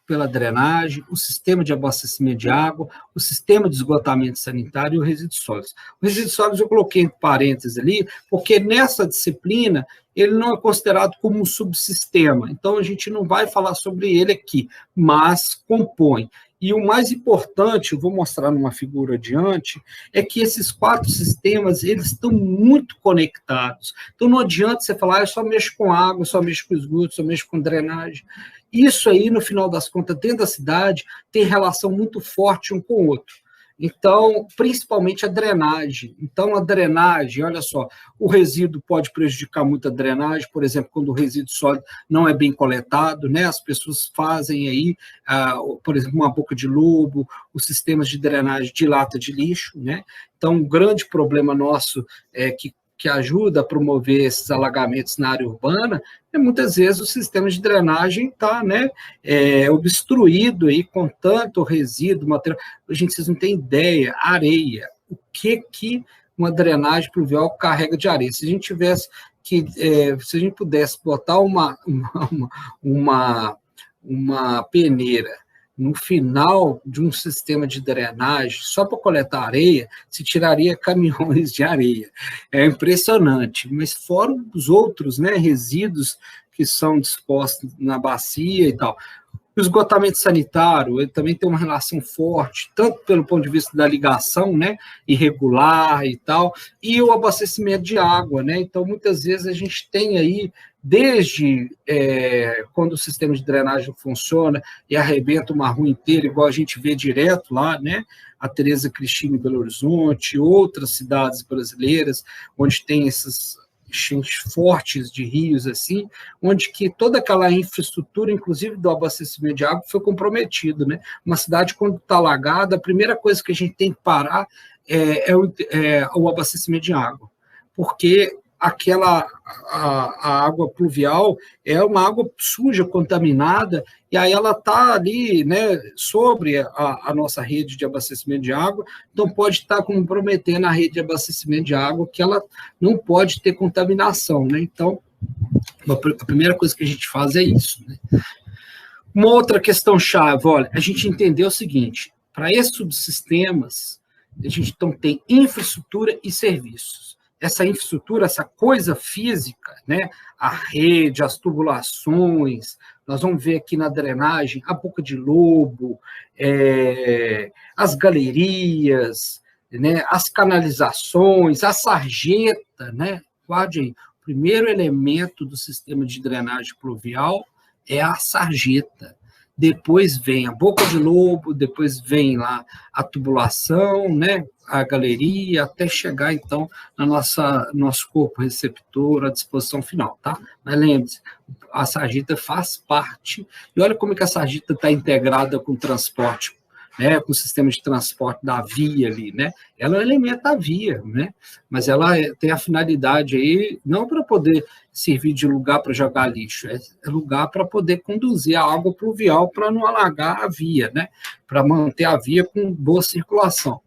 pela drenagem, o sistema de abastecimento de água, o sistema de esgotamento sanitário e o resíduos sólidos. O resíduos sólidos eu coloquei entre parênteses ali, porque nessa disciplina ele não é considerado como um subsistema, então a gente não vai falar sobre ele aqui, mas compõe. E o mais importante, eu vou mostrar numa figura adiante, é que esses 4 sistemas, eles estão muito conectados. Então não adianta você falar, eu só mexo com água, só mexo com esgoto, só mexo com drenagem. Isso aí, no final das contas, dentro da cidade, tem relação muito forte um com o outro. Então, principalmente a drenagem. Então, a drenagem, olha só, o resíduo pode prejudicar muito a drenagem, por exemplo, quando o resíduo sólido não é bem coletado, né? As pessoas fazem aí, por exemplo, uma boca de lobo, os sistemas de drenagem de lata de lixo, né? Então, um grande problema nosso é que que ajuda a promover esses alagamentos na área urbana, muitas vezes o sistema de drenagem está, né, obstruído aí com tanto resíduo, material. Gente, vocês não têm ideia, areia, o que uma drenagem pluvial carrega de areia. Se a gente tivesse se a gente pudesse botar uma peneira no final de um sistema de drenagem, só para coletar areia, se tiraria caminhões de areia. É impressionante, mas fora os outros, né, resíduos que são dispostos na bacia e tal. O esgotamento sanitário, ele também tem uma relação forte, tanto pelo ponto de vista da ligação, né, irregular e tal, e o abastecimento de água, né? Então, muitas vezes a gente tem aí, desde quando o sistema de drenagem funciona e arrebenta uma rua inteira, igual a gente vê direto lá, né? A Tereza Cristina em Belo Horizonte, outras cidades brasileiras, onde tem essas enchentes fortes de rios, assim, onde que toda aquela infraestrutura, inclusive do abastecimento de água, foi comprometido, né? Uma cidade, quando está alagada, a primeira coisa que a gente tem que parar é o abastecimento de água, porque a água pluvial é uma água suja, contaminada, e aí ela está ali, né, sobre a nossa rede de abastecimento de água, então pode estar comprometendo a rede de abastecimento de água, que ela não pode ter contaminação, né? Então, a primeira coisa que a gente faz é isso, né? Uma outra questão chave, olha, a gente entendeu o seguinte: para esses subsistemas, a gente então tem infraestrutura e serviços. Essa infraestrutura, essa coisa física, né? A rede, as tubulações, nós vamos ver aqui na drenagem a boca de lobo, as galerias, né? As canalizações, a sarjeta, né? Guarde aí, o primeiro elemento do sistema de drenagem pluvial é a sarjeta. Depois vem a boca de lobo, depois vem lá a tubulação, né, a galeria, até chegar, então, no nosso corpo receptor, à disposição final, tá? Mas lembre-se, a sarjeta faz parte, e olha como é que a sarjeta está integrada com o transporte, né, com o sistema de transporte da via ali, né? Ela é um elemento da via, né? Mas ela tem a finalidade aí, não para poder servir de lugar para jogar lixo, é lugar para poder conduzir a água pluvial para não alagar a via, né? Para manter a via com boa circulação.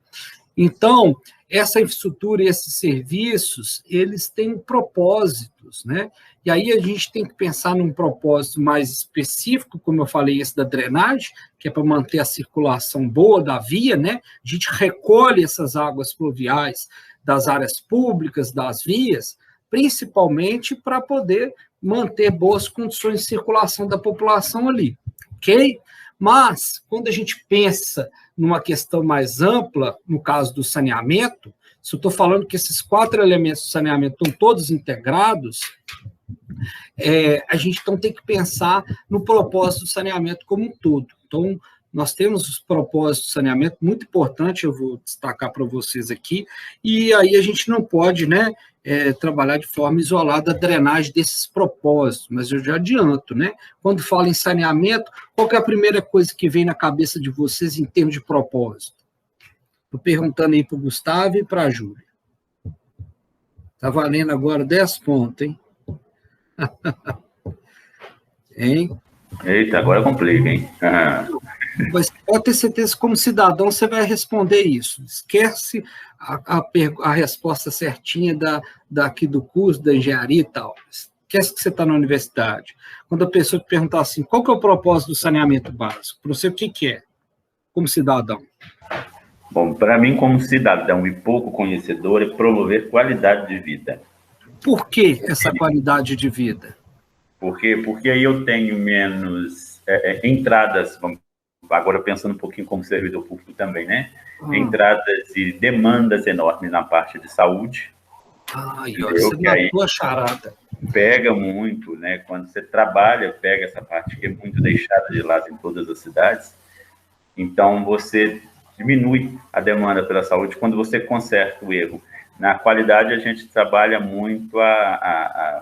Então, essa infraestrutura e esses serviços, eles têm propósitos, né? E aí a gente tem que pensar num propósito mais específico, como eu falei, esse da drenagem, que é para manter a circulação boa da via, né? A gente recolhe essas águas pluviais das áreas públicas, das vias, principalmente para poder manter boas condições de circulação da população ali, ok? Mas, quando a gente pensa numa questão mais ampla, no caso do saneamento, se eu estou falando que esses 4 elementos do saneamento estão todos integrados, a gente então tem que pensar no propósito do saneamento como um todo. Então, nós temos os propósitos do saneamento, muito importante, eu vou destacar para vocês aqui, e aí a gente não pode, né, trabalhar de forma isolada a drenagem desses propósitos, mas eu já adianto, né? Quando falo em saneamento, qual que é a primeira coisa que vem na cabeça de vocês em termos de propósito? Estou perguntando aí para o Gustavo e para a Júlia. Está valendo agora 10 pontos, hein? Hein? Eita, agora complica, hein? Mas pode ter certeza que, como cidadão, você vai responder isso. Esquece a resposta certinha daqui do curso, da engenharia e tal. Esquece que você está na universidade. Quando a pessoa te perguntar assim, qual que é o propósito do saneamento básico? Para você, o que é, como cidadão? Bom, para mim, como cidadão e pouco conhecedor, é promover qualidade de vida. Por que essa qualidade de vida? Por quê? Porque aí eu tenho menos entradas, agora pensando um pouquinho como servidor público também, né? Entradas e demandas enormes na parte de saúde. Você matou a charada. Pega muito, né? Quando você trabalha, pega essa parte que é muito deixada de lado em todas as cidades. Então, você diminui a demanda pela saúde quando você conserta o erro. Na qualidade, a gente trabalha muito,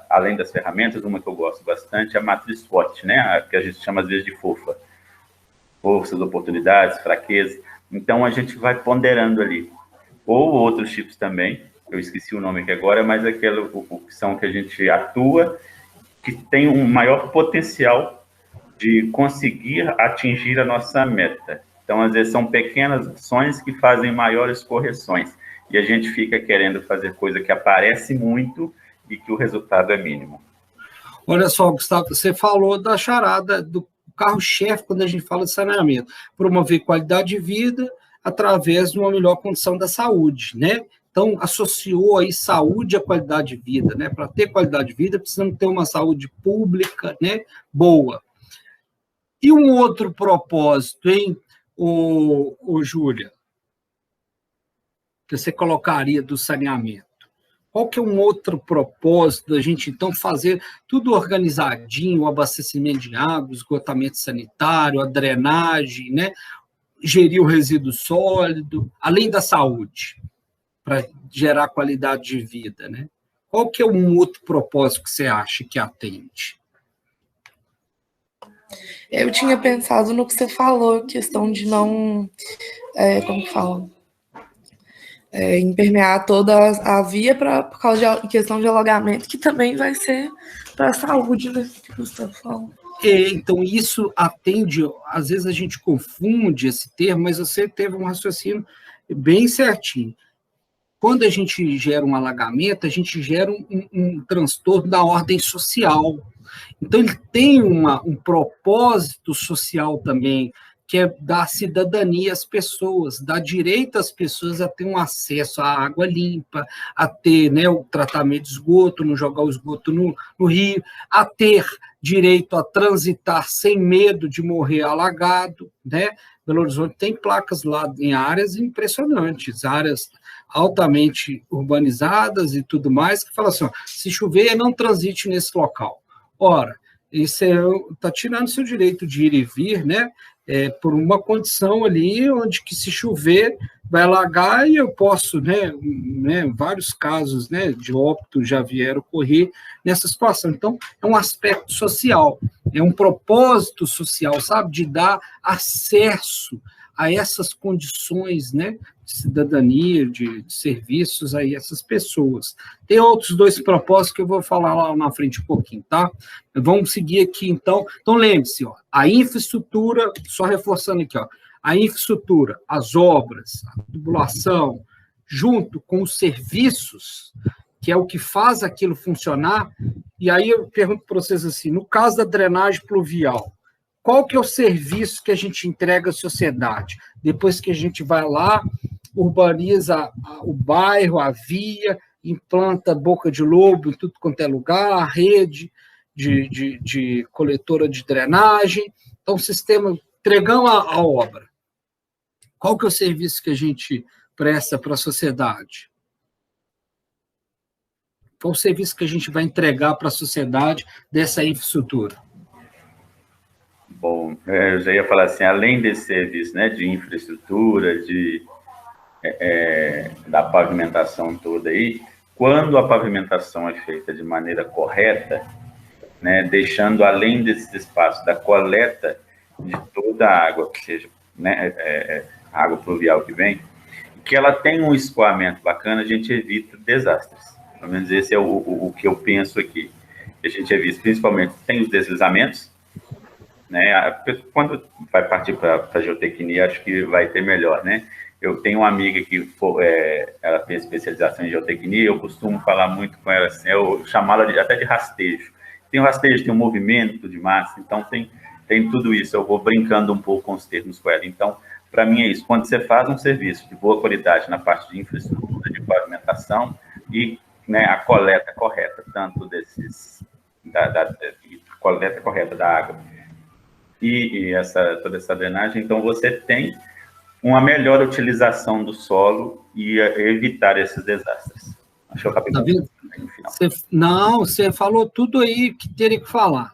além das ferramentas, uma que eu gosto bastante, a matriz SWOT, né? Que a gente chama, às vezes, de FOFA. Forças, oportunidades, fraquezas. Então, a gente vai ponderando ali. Ou outros tipos também, eu esqueci o nome aqui agora, mas aquela opção que a gente atua, que tem um maior potencial de conseguir atingir a nossa meta. Então, às vezes, são pequenas ações que fazem maiores correções, e a gente fica querendo fazer coisa que aparece muito e que o resultado é mínimo. Olha só, Gustavo, você falou da charada do carro-chefe quando a gente fala de saneamento, promover qualidade de vida através de uma melhor condição da saúde, né? Então, associou aí saúde à qualidade de vida, né? Para ter qualidade de vida, precisamos ter uma saúde pública, né? Boa. E um outro propósito, hein, Júlia, que você colocaria do saneamento? Qual que é um outro propósito da gente, então, fazer tudo organizadinho, o abastecimento de água, esgotamento sanitário, a drenagem, né? Gerir o resíduo sólido, além da saúde, para gerar qualidade de vida, né? Qual que é um outro propósito que você acha que atende? Eu tinha pensado no que você falou, questão de não, como que fala? Impermear toda a via por causa de questão de alagamento, que também vai ser para a saúde, né? Que você fala. Então, isso atende, às vezes a gente confunde esse termo, mas você teve um raciocínio bem certinho. Quando a gente gera um alagamento, a gente gera um transtorno da ordem social. Então, ele tem um propósito social também, que é dar cidadania às pessoas, dar direito às pessoas a ter um acesso à água limpa, a ter, né, o tratamento de esgoto, não jogar o esgoto no rio, a ter direito a transitar sem medo de morrer alagado, né? Belo Horizonte tem placas lá em áreas impressionantes, áreas altamente urbanizadas e tudo mais, que falam assim, ó, se chover, não transite nesse local. Ora, isso está tirando seu direito de ir e vir, né? Por uma condição ali onde que se chover vai alagar e eu posso, né, vários casos, né, de óbito já vieram ocorrer nessa situação. Então, é um aspecto social, é um propósito social, sabe, de dar acesso a essas condições, né, de cidadania, de serviços a essas pessoas. Tem outros dois propósitos que eu vou falar lá na frente um pouquinho, tá? Vamos seguir aqui, então. Então, lembre-se, ó, a infraestrutura, só reforçando aqui, ó, a infraestrutura, as obras, a tubulação, junto com os serviços, que é o que faz aquilo funcionar. E aí eu pergunto para vocês assim, no caso da drenagem pluvial, qual que é o serviço que a gente entrega à sociedade? Depois que a gente vai lá, urbaniza o bairro, a via, implanta boca de lobo em tudo quanto é lugar, a rede de coletora de drenagem. Então, o sistema, entregamos a obra. Qual que é o serviço que a gente presta para a sociedade? Qual o serviço que a gente vai entregar para a sociedade dessa infraestrutura? Bom, eu já ia falar assim, além desse serviço, né, de infraestrutura, da pavimentação toda aí, quando a pavimentação é feita de maneira correta, né, deixando além desse espaço da coleta de toda a água, que seja, né, água pluvial que vem, que ela tem um escoamento bacana, a gente evita desastres. Pelo menos esse é o que eu penso aqui. A gente evita, principalmente, tem os deslizamentos, né? Quando vai partir para a geotecnia, acho que vai ter melhor, né? Eu tenho uma amiga que ela fez especialização em geotecnia, eu costumo falar muito com ela, assim, eu chamá-la até de rastejo. Tem o rastejo, tem o movimento de massa, então tem tudo isso. Eu vou brincando um pouco com os termos com ela. Então, para mim é isso. Quando você faz um serviço de boa qualidade na parte de infraestrutura, de pavimentação e, né, a coleta correta, tanto coleta correta da água e toda essa drenagem, então você tem uma melhor utilização do solo e evitar esses desastres. Acho que eu acabei de no final. Não, você falou tudo aí que teria que falar.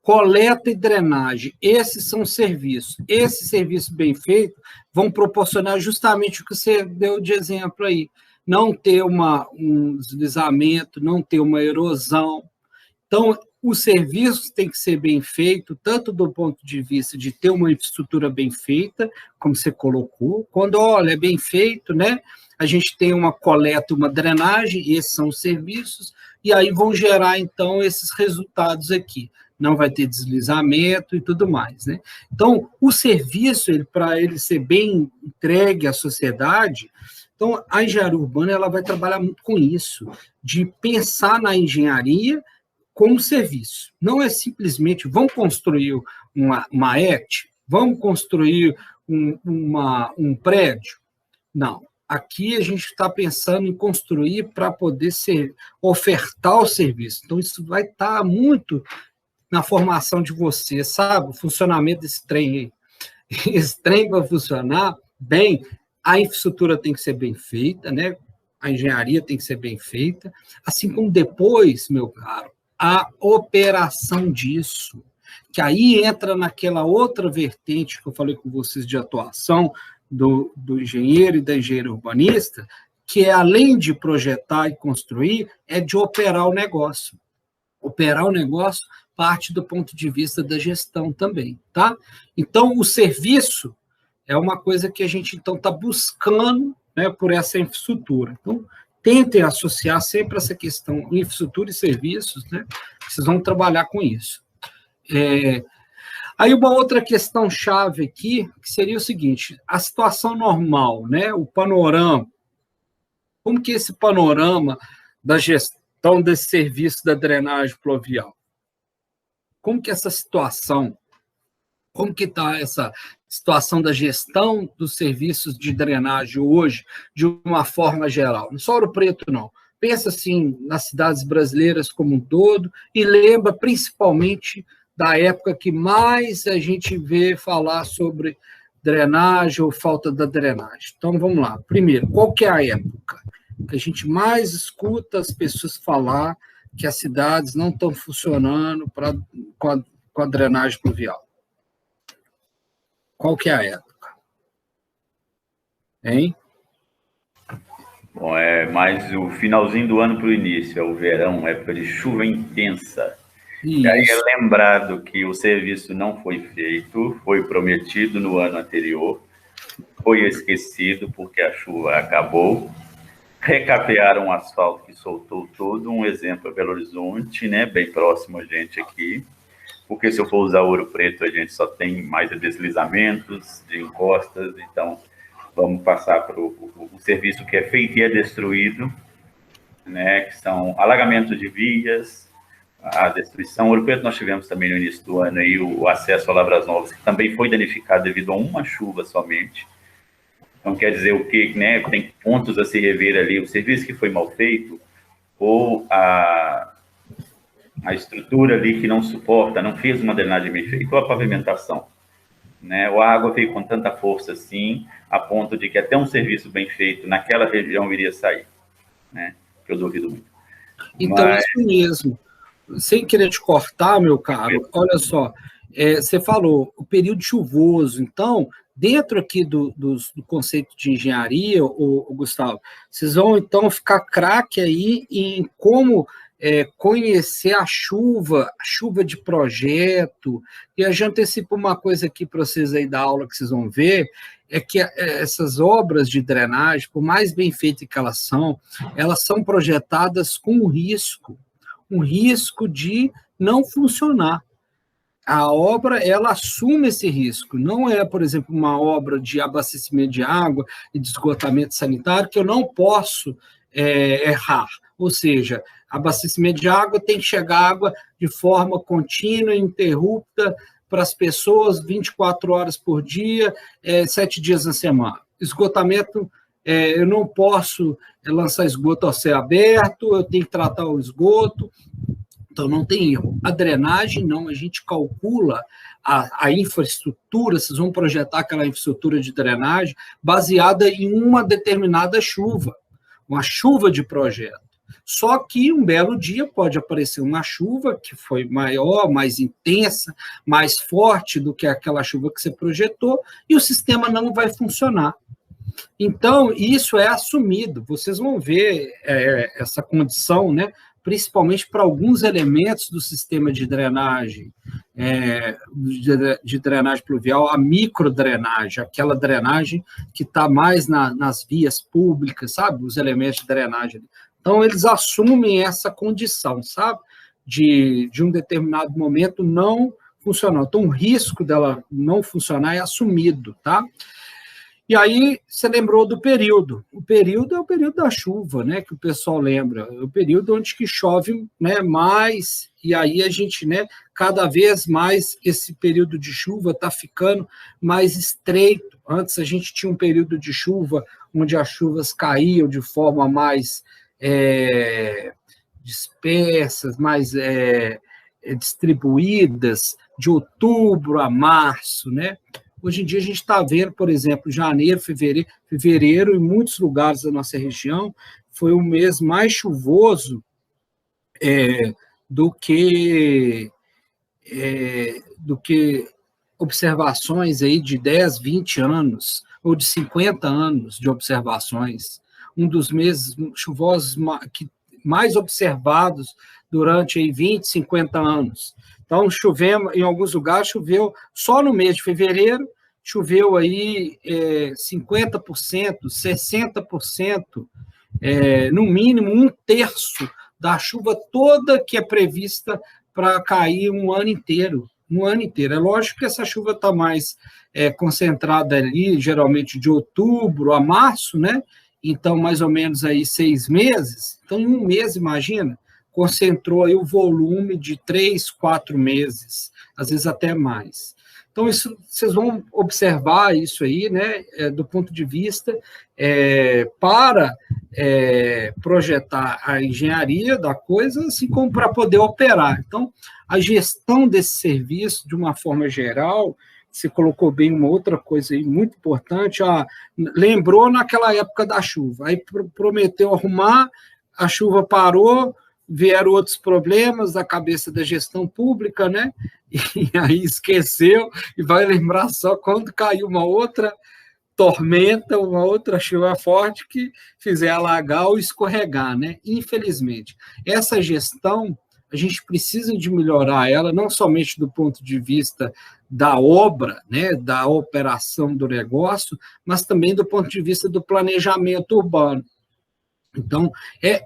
Coleta e drenagem, esses são serviços. Esses serviços bem feitos vão proporcionar justamente o que você deu de exemplo aí. Não ter um deslizamento, não ter uma erosão. Então, o serviço tem que ser bem feito, tanto do ponto de vista de ter uma infraestrutura bem feita, como você colocou, quando, olha, é bem feito, né? A gente tem uma coleta, uma drenagem, e esses são os serviços, e aí vão gerar, então, esses resultados aqui. Não vai ter deslizamento e tudo mais, né? Então, o serviço, para ele ser bem entregue à sociedade, então, a engenharia urbana ela vai trabalhar muito com isso, de pensar na engenharia como serviço. Não é simplesmente, vamos construir uma ET, vamos construir um prédio. Não. Aqui a gente está pensando em construir para poder ofertar o serviço. Então, isso vai estar muito na formação de você, sabe? O funcionamento desse trem aí. Esse trem para funcionar bem, a infraestrutura tem que ser bem feita, né? A engenharia tem que ser bem feita, assim como depois, meu caro, a operação disso, que aí entra naquela outra vertente que eu falei com vocês de atuação do engenheiro e da engenheira urbanista, que é, além de projetar e construir, é de operar o negócio. Operar o negócio parte do ponto de vista da gestão também, tá? Então, o serviço é uma coisa que a gente, então, está buscando, né, por essa infraestrutura. Então, tentem associar sempre essa questão infraestrutura e serviços, né? Vocês vão trabalhar com isso. Aí, uma outra questão chave aqui, que seria o seguinte, a situação normal, né? O panorama, como que esse panorama da gestão desse serviço da drenagem pluvial? Como que essa situação, como que está essa situação da gestão dos serviços de drenagem hoje, de uma forma geral? Não só Ouro Preto, não. Pensa, assim, nas cidades brasileiras como um todo e lembra, principalmente, da época que mais a gente vê falar sobre drenagem ou falta da drenagem. Então, vamos lá. Primeiro, qual que é a época que a gente mais escuta as pessoas falar que as cidades não estão funcionando com a drenagem pluvial? Qual que é a época? Hein? Bom, é mais o finalzinho do ano para o início, é o verão, época de chuva intensa. Isso. E aí é lembrado que o serviço não foi feito, foi prometido no ano anterior, foi esquecido porque a chuva acabou, recapearam o asfalto que soltou todo, um exemplo é Belo Horizonte, né, bem próximo a gente aqui, porque se eu for usar Ouro Preto, a gente só tem mais deslizamentos, de encostas, então vamos passar para o serviço que é feito e é destruído, né, que são alagamentos de vias, a destruição. Ouro Preto nós tivemos também no início do ano aí o acesso a Lavras Novas, que também foi danificado devido a uma chuva somente. Então, quer dizer o quê? Né? Tem pontos a se rever ali, o serviço que foi mal feito, ou a estrutura ali que não suporta, não fez uma drenagem bem feita, ou a pavimentação. Né? Ou a água veio com tanta força assim, a ponto de que até um serviço bem feito naquela região iria sair. Né? Que eu duvido muito. Então, isso mesmo. Sem querer te cortar, meu caro, olha só, você falou o período chuvoso, então, dentro aqui do conceito de engenharia, o Gustavo, vocês vão, então, ficar craque aí em como conhecer a chuva de projeto, e a gente antecipa uma coisa aqui para vocês aí da aula que vocês vão ver, é que essas obras de drenagem, por mais bem feitas que elas são projetadas com um risco de não funcionar. A obra, ela assume esse risco. Não é, por exemplo, uma obra de abastecimento de água e de esgotamento sanitário que eu não posso errar. Ou seja, abastecimento de água tem que chegar água de forma contínua, ininterrupta, para as pessoas 24 horas por dia, 7 dias na semana. Esgotamento, eu não posso lançar esgoto ao céu aberto, eu tenho que tratar o esgoto, então não tem erro. A drenagem, não, a gente calcula a infraestrutura, vocês vão projetar aquela infraestrutura de drenagem baseada em uma determinada chuva, uma chuva de projeto. Só que um belo dia pode aparecer uma chuva que foi maior, mais intensa, mais forte do que aquela chuva que você projetou, e o sistema não vai funcionar. Então, isso é assumido. Vocês vão ver essa condição, né, principalmente para alguns elementos do sistema de drenagem, de drenagem pluvial, a microdrenagem, aquela drenagem que está mais nas vias públicas, sabe? Os elementos de drenagem. Então, eles assumem essa condição, sabe? De um determinado momento não funcionar. Então, o risco dela não funcionar é assumido, tá? E aí, você lembrou do período. O período é o período da chuva, né, que o pessoal lembra. É o período onde que chove, né, mais, e aí a gente, né, cada vez mais esse período de chuva está ficando mais estreito. Antes a gente tinha um período de chuva onde as chuvas caíam de forma mais dispersas, mais distribuídas, de outubro a março, né? Hoje em dia a gente está vendo, por exemplo, janeiro, fevereiro, em muitos lugares da nossa região, foi o mês mais chuvoso do que observações aí de 10, 20 anos, ou de 50 anos de observações. Um dos meses chuvosos mais observados durante aí 20, 50 anos. Então, chovemos, em alguns lugares, choveu só no mês de fevereiro, choveu aí 50%, 60%, no mínimo 1/3 da chuva toda que é prevista para cair um ano inteiro. É lógico que essa chuva está mais concentrada ali, geralmente de outubro a março, né? Então, mais ou menos aí 6 meses. Então, em um mês, imagina, concentrou aí o volume de 3, 4 meses, às vezes até mais. Então, isso, vocês vão observar isso aí, né, do ponto de vista para projetar a engenharia da coisa, assim como para poder operar. Então, a gestão desse serviço, de uma forma geral, você colocou bem uma outra coisa aí muito importante, lembrou naquela época da chuva, aí prometeu arrumar, a chuva parou, vieram outros problemas da cabeça da gestão pública, né? E aí esqueceu, e vai lembrar só quando caiu uma outra tormenta, uma outra chuva forte que fizer alagar ou escorregar, né? Infelizmente. Essa gestão, a gente precisa de melhorar ela, não somente do ponto de vista da obra, né, da operação do negócio, mas também do ponto de vista do planejamento urbano. Então,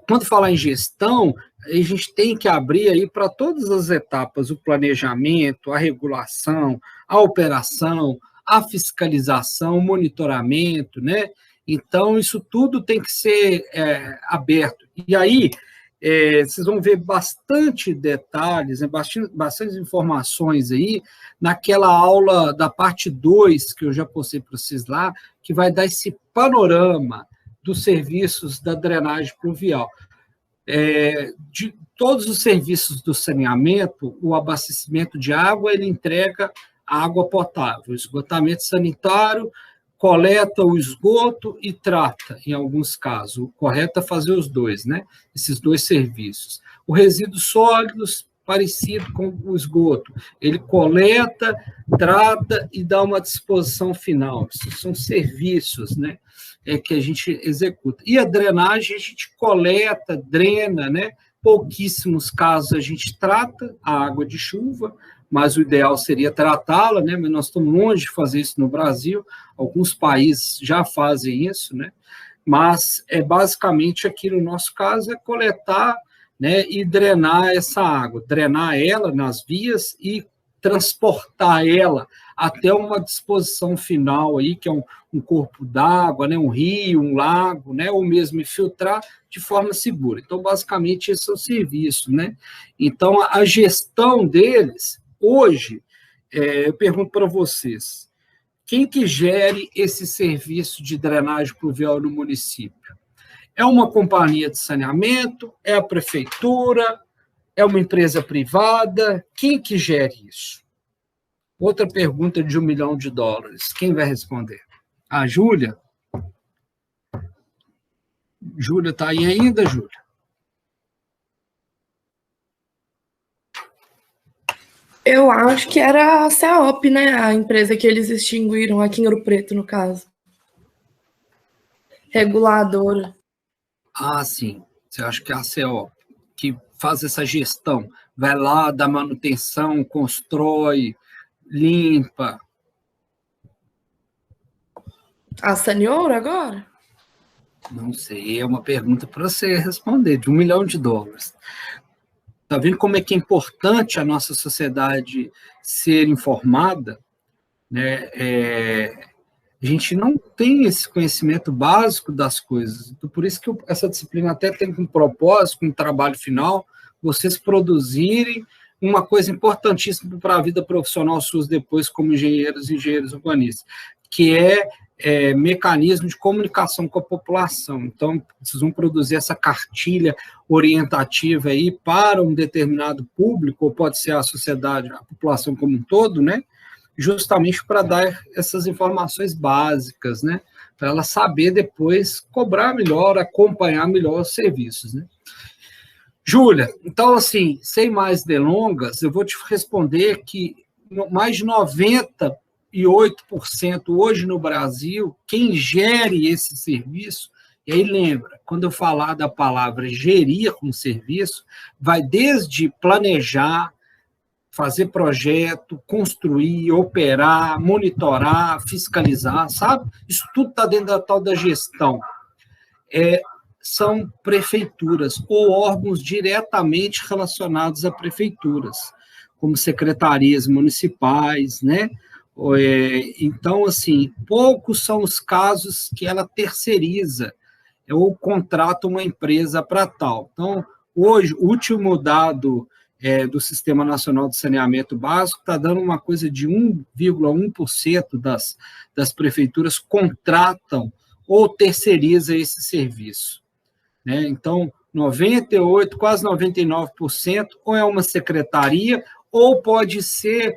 quando falar em gestão, a gente tem que abrir aí para todas as etapas, o planejamento, a regulação, a operação, a fiscalização, o monitoramento, né? Então, isso tudo tem que ser aberto. E aí, vocês vão ver bastante detalhes, né, bastante informações aí, naquela aula da parte 2, que eu já postei para vocês lá, que vai dar esse panorama dos serviços da drenagem pluvial. De todos os serviços do saneamento, o abastecimento de água, ele entrega a água potável, o esgotamento sanitário, coleta o esgoto e trata, em alguns casos. O correto é fazer os dois, né? Esses dois serviços. O resíduos sólidos, parecido com o esgoto. Ele coleta, trata e dá uma disposição final. Esses são serviços, né? Que a gente executa. E a drenagem, a gente coleta, drena, né? Pouquíssimos casos a gente trata a água de chuva, mas o ideal seria tratá-la, né? Mas nós estamos longe de fazer isso no Brasil, alguns países já fazem isso, né? Mas, basicamente, aqui no nosso caso, é coletar, né, e drenar essa água, drenar ela nas vias e transportar ela até uma disposição final, aí, que é um corpo d'água, né, um rio, um lago, né, ou mesmo filtrar de forma segura. Então, basicamente, esse é o serviço, né? Então, a gestão deles, hoje, eu pergunto para vocês, quem que gere esse serviço de drenagem pluvial no município? É uma companhia de saneamento? É a prefeitura? É uma empresa privada? Quem que gere isso? Outra pergunta de $1 milhão. Quem vai responder? A Júlia? Júlia está aí ainda, Júlia? Eu acho que era a CEOP, né? A empresa que eles extinguiram aqui em Ouro Preto, no caso. Reguladora. Ah, sim. Você acha que é a CEOP, que faz essa gestão? Vai lá, dá manutenção, constrói, limpa? A Sanioro agora? Não sei, é uma pergunta para você responder, de $1 milhão. Está vendo como é que é importante a nossa sociedade ser informada? Né? A gente não tem esse conhecimento básico das coisas. Então, por isso que essa disciplina até tem um propósito, um trabalho final, vocês produzirem uma coisa importantíssima para a vida profissional suas depois como engenheiros e engenheiros urbanistas, que é mecanismo de comunicação com a população. Então, vocês vão produzir essa cartilha orientativa aí para um determinado público, ou pode ser a sociedade, a população como um todo, né? Justamente para dar essas informações básicas, né? Para ela saber depois cobrar melhor, acompanhar melhor os serviços, né? Júlia, então, assim, sem mais delongas, eu vou te responder que mais de 98% hoje no Brasil, quem gere esse serviço, e aí lembra, quando eu falar da palavra gerir um serviço, vai desde planejar, fazer projeto, construir, operar, monitorar, fiscalizar, sabe? Isso tudo está dentro da tal da gestão. São prefeituras ou órgãos diretamente relacionados a prefeituras, como secretarias municipais, né? Então, assim, poucos são os casos que ela terceiriza ou contrata uma empresa para tal. Então, hoje, o último dado do Sistema Nacional de Saneamento Básico está dando uma coisa de 1,1% das prefeituras contratam ou terceiriza esse serviço. Né? Então, 98%, quase 99%, ou é uma secretaria, ou pode ser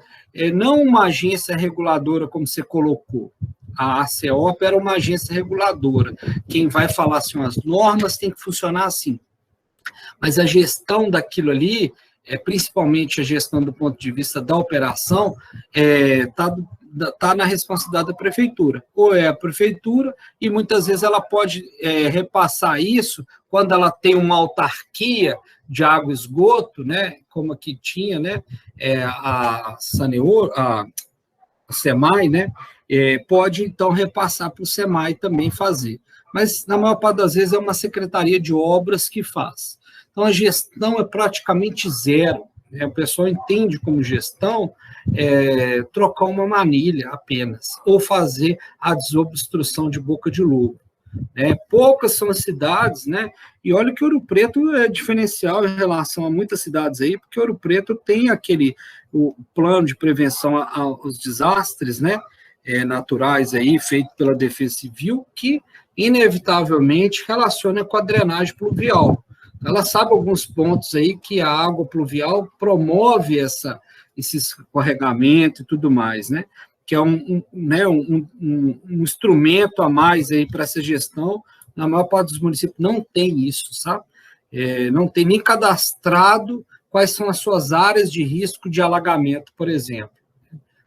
não uma agência reguladora, como você colocou. A ACEOP era uma agência reguladora. Quem vai falar assim, as normas têm que funcionar assim. Mas a gestão daquilo ali, principalmente a gestão do ponto de vista da operação, está na responsabilidade da prefeitura. Ou é a prefeitura, e muitas vezes ela pode repassar isso quando ela tem uma autarquia de água e esgoto, né, como aqui tinha, né, a Saneor, a SEMAI, né, pode então repassar para o SEMAI também fazer. Mas, na maior parte das vezes, é uma secretaria de obras que faz. Então, a gestão é praticamente zero. Né? O pessoal entende como gestão trocar uma manilha apenas, ou fazer a desobstrução de boca de lobo. Né? Poucas são as cidades, né? E olha que Ouro Preto é diferencial em relação a muitas cidades aí, porque Ouro Preto tem o plano de prevenção aos desastres, né? Naturais aí, feito pela Defesa Civil, que inevitavelmente relaciona com a drenagem pluvial. Ela sabe alguns pontos aí que a água pluvial promove esse escorregamento e tudo mais, né? Que é um instrumento a mais aí para essa gestão. Na maior parte dos municípios não tem isso, sabe? Não tem nem cadastrado quais são as suas áreas de risco de alagamento, por exemplo.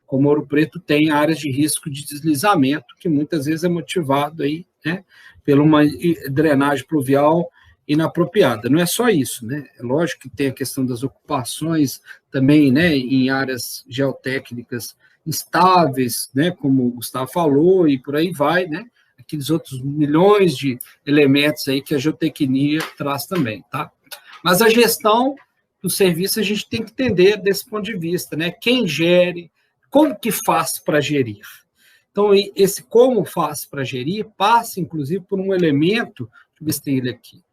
Como Ouro Preto tem áreas de risco de deslizamento, que muitas vezes é motivado aí, né, por uma drenagem pluvial inapropriada. Não é só isso, né? É lógico que tem a questão das ocupações também, né, em áreas geotécnicas instáveis, né, como o Gustavo falou, e por aí vai, né? Aqueles outros milhões de elementos aí que a geotecnia traz também, tá? Mas a gestão do serviço a gente tem que entender desse ponto de vista, né? Quem gere, como que faz para gerir? Então, esse como faz para gerir passa, inclusive, por um elemento, deixa eu ver se tem ele aqui,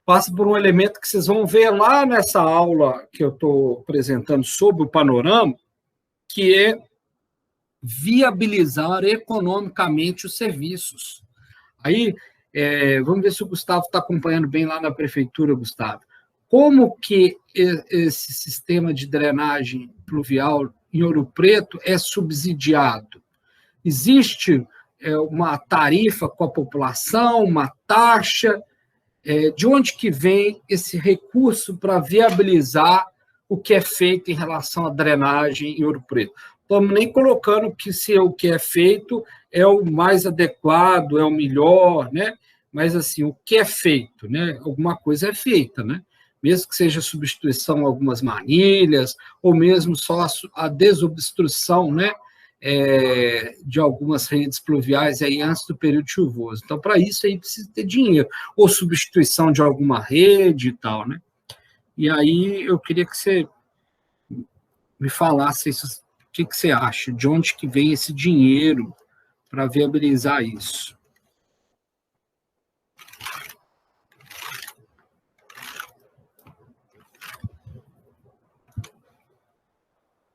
passa por um elemento que vocês vão ver lá nessa aula que eu estou apresentando sobre o panorama, que é viabilizar economicamente os serviços. Aí, vamos ver se o Gustavo está acompanhando bem lá na prefeitura, Gustavo. Como que esse sistema de drenagem pluvial em Ouro Preto é subsidiado? Existe uma tarifa com a população, uma taxa? De onde que vem esse recurso para viabilizar o que é feito em relação à drenagem em Ouro Preto? Estamos nem colocando que se o que é feito é o mais adequado, é o melhor, né? Mas, assim, o que é feito, né? Alguma coisa é feita, né? mesmo que seja substituição de algumas manilhas, ou mesmo só a desobstrução, né, de algumas redes pluviais aí antes do período chuvoso. Então, para isso aí precisa ter dinheiro, ou substituição de alguma rede e tal, né? E aí eu queria que você me falasse isso, o que você acha, de onde que vem esse dinheiro para viabilizar isso.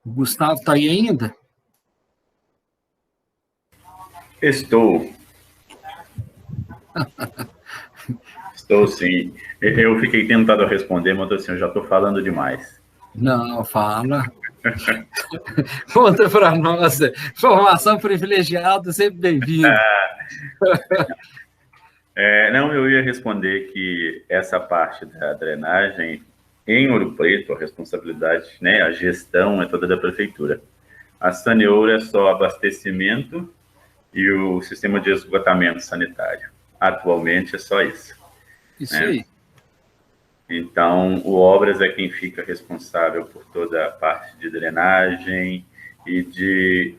O Gustavo está aí ainda? Estou. Estou sim. Eu fiquei tentado a responder, mas assim, eu já estou falando demais. Não, fala. Conta para nós. Informação privilegiada, sempre bem-vindo. Não, eu ia responder que essa parte da drenagem em Ouro Preto, a responsabilidade, né, a gestão é toda da prefeitura. A Saneouro é só abastecimento e o sistema de esgotamento sanitário. Atualmente é só isso. Isso, né? Aí. Então, o Obras é quem fica responsável por toda a parte de drenagem e de,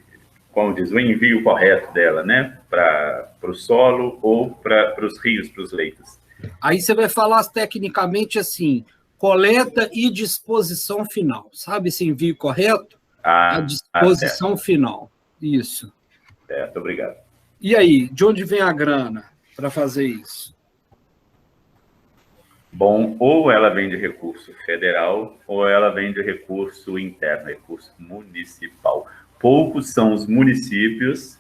como diz, o envio correto dela, né, para o solo ou para os rios, para os leitos. Aí você vai falar tecnicamente assim, coleta e disposição final. Sabe esse envio correto? A disposição final. Isso. Certo, obrigado. E aí, de onde vem a grana para fazer isso? Bom, ou ela vem de recurso federal, ou ela vem de recurso interno, recurso municipal. Poucos são os municípios,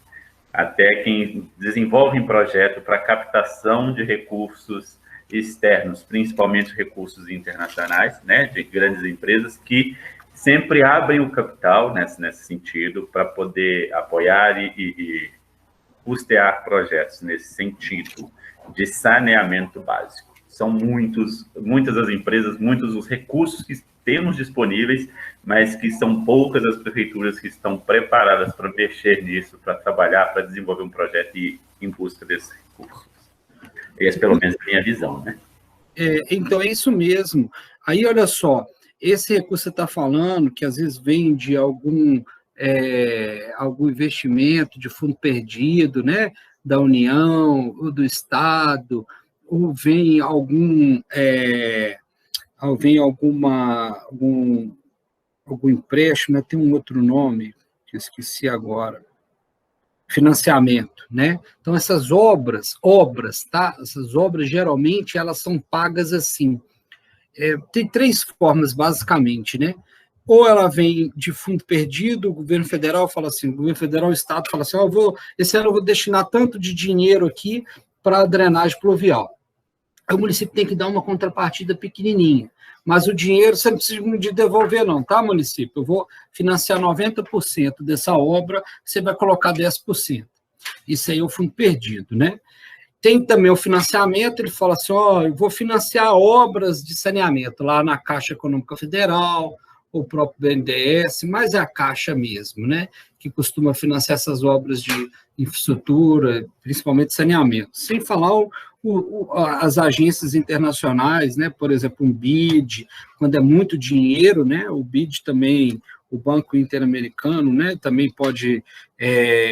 até quem desenvolvem projeto para captação de recursos externos, principalmente recursos internacionais, né, de grandes empresas, que sempre abrem o capital nesse sentido para poder apoiar e custear projetos nesse sentido de saneamento básico. São muitas as empresas, muitos os recursos que temos disponíveis, mas que são poucas as prefeituras que estão preparadas para mexer nisso, para trabalhar, para desenvolver um projeto e em busca desses recursos. Essa, pelo menos, é a minha visão, né? Então, é isso mesmo. Aí, olha só, esse recurso que você está falando, que às vezes vem de algum investimento de fundo perdido, né, da União, ou do Estado, ou vem algum empréstimo, né? Tem um outro nome, que eu esqueci agora, financiamento, né? Então, essas obras, tá? Essas obras, geralmente, elas são pagas assim. Tem 3 formas, basicamente, né? Ou ela vem de fundo perdido, o governo federal fala assim, o governo federal, o Estado fala assim, esse ano eu vou destinar tanto de dinheiro aqui para drenagem pluvial. O município tem que dar uma contrapartida pequenininha, mas o dinheiro você não precisa de devolver não, tá, município? Eu vou financiar 90% dessa obra, você vai colocar 10%. Isso aí é o fundo perdido, né? Tem também o financiamento, ele fala assim, eu vou financiar obras de saneamento lá na Caixa Econômica Federal, o próprio BNDES, mas é a Caixa mesmo, né? Que costuma financiar essas obras de infraestrutura, principalmente saneamento. Sem falar as agências internacionais, né? Por exemplo, um BID, quando é muito dinheiro, né? O BID também, o Banco Interamericano, né? Também pode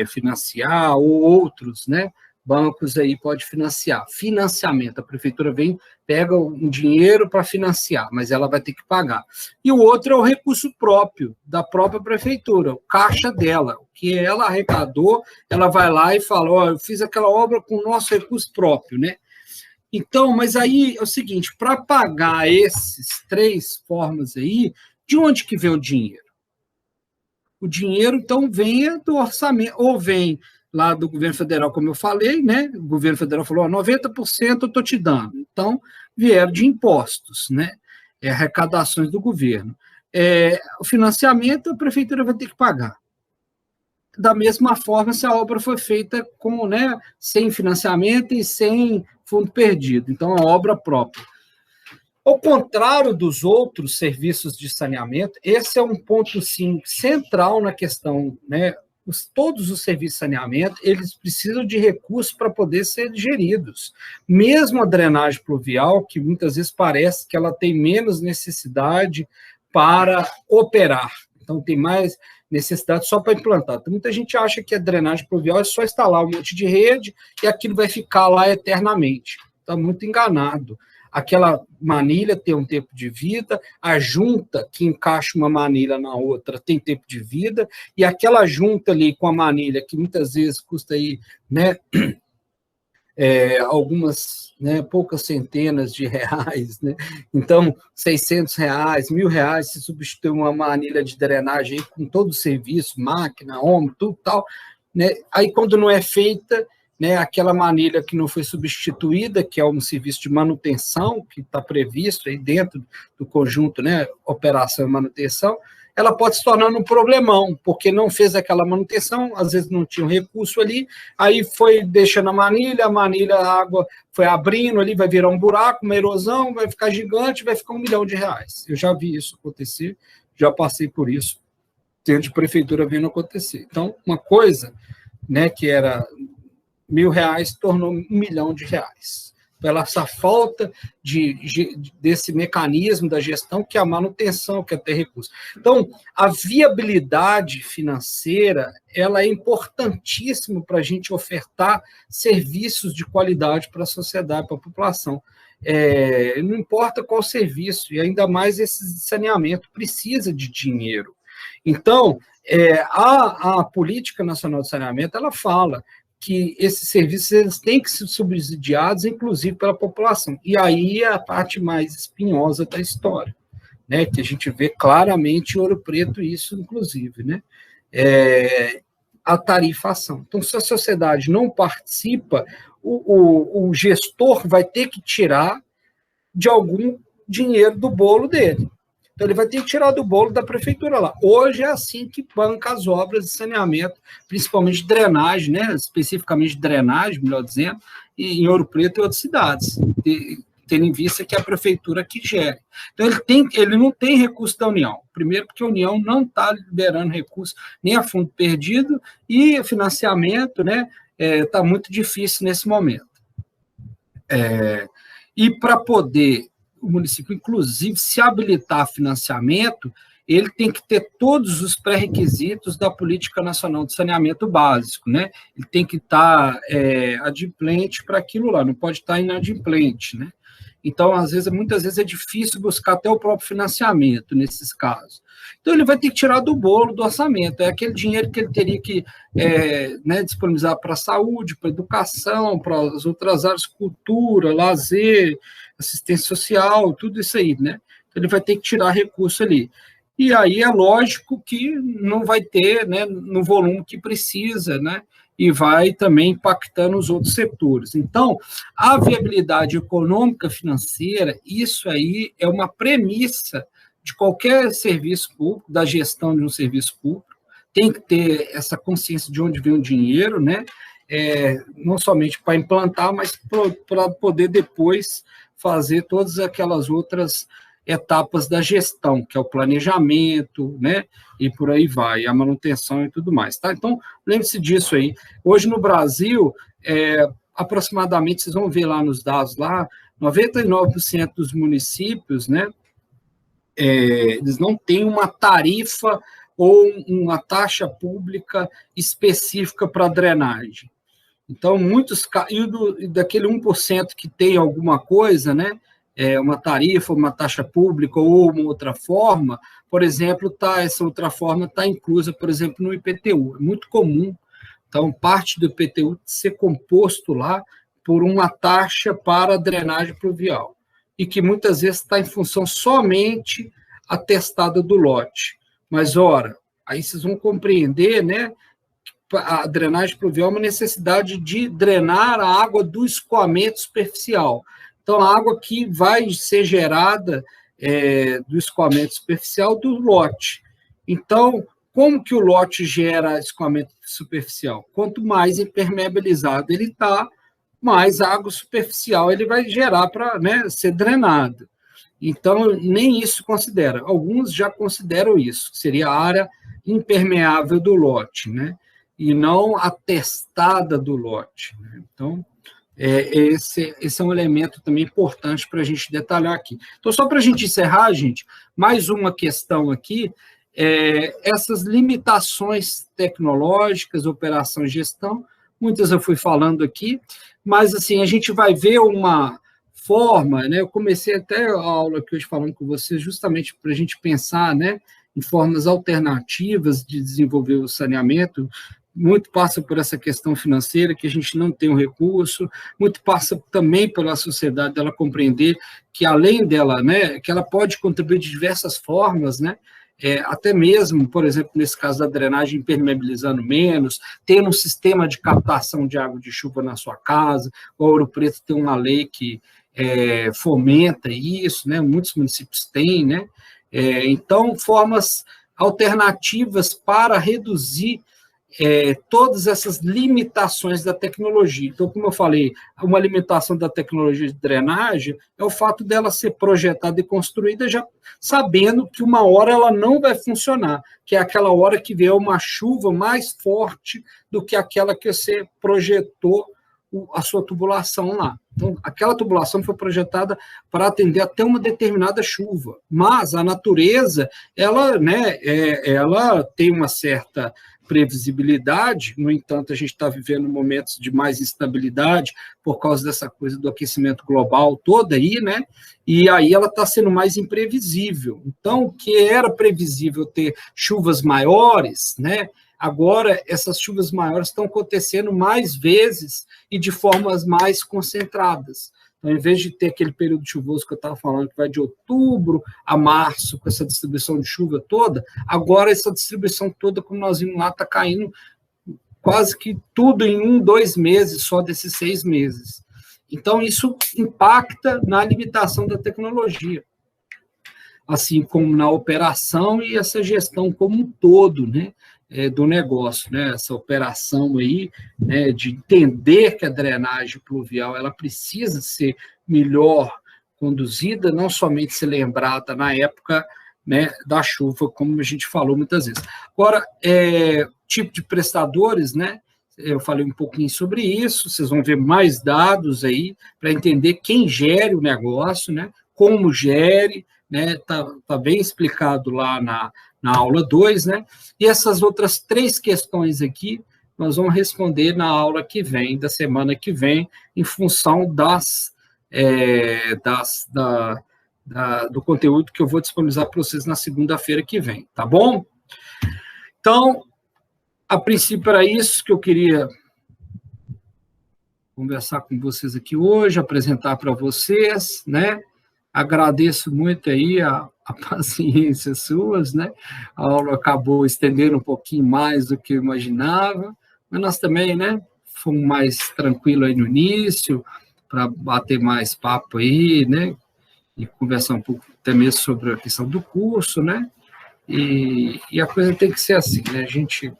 financiar, ou outros, né? Bancos aí pode financiar. Financiamento, a prefeitura vem, pega um dinheiro para financiar, mas ela vai ter que pagar. E o outro é o recurso próprio, da própria prefeitura, o caixa dela, o que ela arrecadou, ela vai lá e fala, eu fiz aquela obra com o nosso recurso próprio, né? Então, mas aí é o seguinte, para pagar esses 3 formas aí, de onde que vem o dinheiro? O dinheiro, então, vem do orçamento, ou vem lá do governo federal, como eu falei, né? O governo federal falou, 90% eu estou te dando. Então, vieram de impostos, né? Arrecadações do governo. O financiamento, a prefeitura vai ter que pagar. Da mesma forma, se a obra foi feita com, né, sem financiamento e sem fundo perdido. Então, a obra própria. Ao contrário dos outros serviços de saneamento, esse é um ponto, sim, central na questão, né, todos os serviços de saneamento, eles precisam de recursos para poder ser geridos. Mesmo a drenagem pluvial, que muitas vezes parece que ela tem menos necessidade para operar, então tem mais necessidade só para implantar. Então, muita gente acha que a drenagem pluvial é só instalar um monte de rede e aquilo vai ficar lá eternamente. Está muito enganado. Aquela manilha tem um tempo de vida, a junta que encaixa uma manilha na outra tem tempo de vida, e aquela junta ali com a manilha, que muitas vezes custa aí, né, algumas, né, poucas centenas de reais, né? Então, R$600, R$1.000, se substitui uma manilha de drenagem aí com todo o serviço, máquina, homem, tudo tal, né? Aí, quando não é feita, né, aquela manilha que não foi substituída, que é um serviço de manutenção, que está previsto aí dentro do conjunto, né, operação e manutenção, ela pode se tornar um problemão, porque não fez aquela manutenção, às vezes não tinha um recurso ali, aí foi deixando a água foi abrindo ali, vai virar um buraco, uma erosão, vai ficar gigante, vai ficar R$1 milhão. Eu já vi isso acontecer, já passei por isso, dentro de prefeitura vendo acontecer. Então, uma coisa, né, que era R$1.000 tornou R$1 milhão, pela essa falta desse mecanismo da gestão, que é a manutenção, que é ter recurso. Então, a viabilidade financeira, ela é importantíssima para a gente ofertar serviços de qualidade para a sociedade, para a população. Não importa qual serviço, e ainda mais esse saneamento, precisa de dinheiro. Então, a Política Nacional de Saneamento, ela fala que esses serviços eles têm que ser subsidiados, inclusive pela população. E aí é a parte mais espinhosa da história, né? Que a gente vê claramente em Ouro Preto isso, inclusive, né? A tarifação. Então, se a sociedade não participa, o gestor vai ter que tirar de algum dinheiro do bolo dele. Então, ele vai ter que tirar do bolo da prefeitura lá. Hoje é assim que banca as obras de saneamento, principalmente drenagem, né? Especificamente drenagem, melhor dizendo, em Ouro Preto e outras cidades, tendo em vista que é a prefeitura que gere. Então, ele não tem recurso da União. Primeiro, porque a União não está liberando recurso nem a fundo perdido, e o financiamento, né, está muito difícil nesse momento. E para poder o município, inclusive, se habilitar a financiamento, ele tem que ter todos os pré-requisitos da Política Nacional de Saneamento Básico, né? Ele tem que estar adimplente para aquilo lá, não pode estar inadimplente, né? Então, muitas vezes é difícil buscar até o próprio financiamento nesses casos. Então, ele vai ter que tirar do bolo do orçamento, é aquele dinheiro que ele teria que né, disponibilizar para a saúde, para a educação, para as outras áreas, cultura, lazer, assistência social, tudo isso aí, né? Então, ele vai ter que tirar recurso ali. E aí é lógico que não vai ter, né, no volume que precisa, né? E vai também impactando os outros setores. Então, a viabilidade econômica financeira, isso aí é uma premissa de qualquer serviço público, da gestão de um serviço público, tem que ter essa consciência de onde vem o dinheiro, né? Não somente para implantar, mas para poder depois fazer todas aquelas outras etapas da gestão, que é o planejamento, né, e por aí vai, a manutenção e tudo mais, tá? Então, lembre-se disso aí. Hoje, no Brasil, aproximadamente, vocês vão ver lá nos dados, lá, 99% dos municípios, né, eles não têm uma tarifa ou uma taxa pública específica para drenagem. Então, e daquele 1% que tem alguma coisa, né, uma tarifa, uma taxa pública ou uma outra forma, por exemplo, essa outra forma está inclusa, por exemplo, no IPTU. É muito comum, então, parte do IPTU ser composto lá por uma taxa para a drenagem pluvial, e que muitas vezes está em função somente atestada do lote. Mas, ora, aí vocês vão compreender, né, a drenagem pluvial é uma necessidade de drenar a água do escoamento superficial. Então, a água que vai ser gerada do escoamento superficial do lote. Então, como que o lote gera escoamento superficial? Quanto mais impermeabilizado ele está, mais água superficial ele vai gerar para, né, ser drenado. Então, nem isso considera. Alguns já consideram isso, que seria a área impermeável do lote, né? e não a testada do lote, né? Então, esse é um elemento também importante para a gente detalhar aqui. Então, só para a gente encerrar, gente, mais uma questão aqui, essas limitações tecnológicas, operação e gestão, muitas eu fui falando aqui, mas, assim, a gente vai ver uma forma, né? Eu comecei até a aula aqui hoje falando com vocês, justamente para a gente pensar, né, em formas alternativas de desenvolver o saneamento. Muito passa por essa questão financeira, que a gente não tem um recurso, muito passa também pela sociedade dela compreender que, além dela, né, que ela pode contribuir de diversas formas, né, até mesmo, por exemplo, nesse caso da drenagem, impermeabilizando menos, tendo um sistema de captação de água de chuva na sua casa. O Ouro Preto tem uma lei que fomenta isso, né, muitos municípios têm, né, então, formas alternativas para reduzir todas essas limitações da tecnologia. Então, como eu falei, uma limitação da tecnologia de drenagem é o fato dela ser projetada e construída já sabendo que uma hora ela não vai funcionar, que é aquela hora que vier uma chuva mais forte do que aquela que você projetou a sua tubulação lá. Então, aquela tubulação foi projetada para atender até uma determinada chuva, mas a natureza, ela, né, ela tem uma certa previsibilidade. No entanto, a gente está vivendo momentos de mais instabilidade por causa dessa coisa do aquecimento global toda aí, né? E aí ela está sendo mais imprevisível. Então, o que era previsível ter chuvas maiores, né? Agora, essas chuvas maiores estão acontecendo mais vezes e de formas mais concentradas. Então, em vez de ter aquele período chuvoso que eu estava falando, que vai de outubro a março, com essa distribuição de chuva toda, agora essa distribuição toda, como nós vimos lá, está caindo quase que tudo em 2 meses, só desses 6 meses. Então, isso impacta na limitação da tecnologia, assim como na operação e essa gestão como um todo, né, do negócio, né, essa operação aí, né, de entender que a drenagem pluvial ela precisa ser melhor conduzida, não somente ser lembrada na época, né, da chuva, como a gente falou muitas vezes. Agora, tipo de prestadores, né, eu falei um pouquinho sobre isso, vocês vão ver mais dados aí para entender quem gere o negócio, né, como gere, né, tá bem explicado lá na aula 2, né? E essas outras 3 questões aqui, nós vamos responder na aula que vem, da semana que vem, em função do conteúdo que eu vou disponibilizar para vocês na segunda-feira que vem, tá bom? Então, a princípio era isso que eu queria conversar com vocês aqui hoje, apresentar para vocês, né? Agradeço muito aí a paciência suas, né? A aula acabou estendendo um pouquinho mais do que eu imaginava, mas nós também, né, fomos mais tranquilos aí no início, para bater mais papo aí, né? E conversar um pouco até mesmo sobre a questão do curso, né? E a coisa tem que ser assim, né? A gente,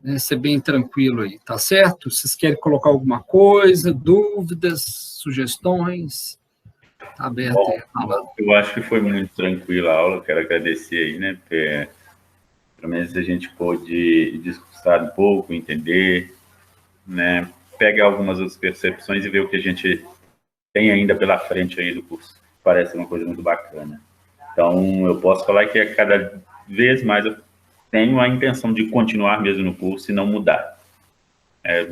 né, ser bem tranquilo aí, tá certo? Vocês querem colocar alguma coisa, dúvidas, sugestões? Tá aberto aí a aula. Eu acho que foi muito tranquila a aula, quero agradecer aí, né? Porque, pelo menos a gente pôde discutir um pouco, entender, né? Pegar algumas outras percepções e ver o que a gente tem ainda pela frente aí do curso. Parece uma coisa muito bacana. Então, eu posso falar que cada vez mais eu tenho a intenção de continuar mesmo no curso e não mudar.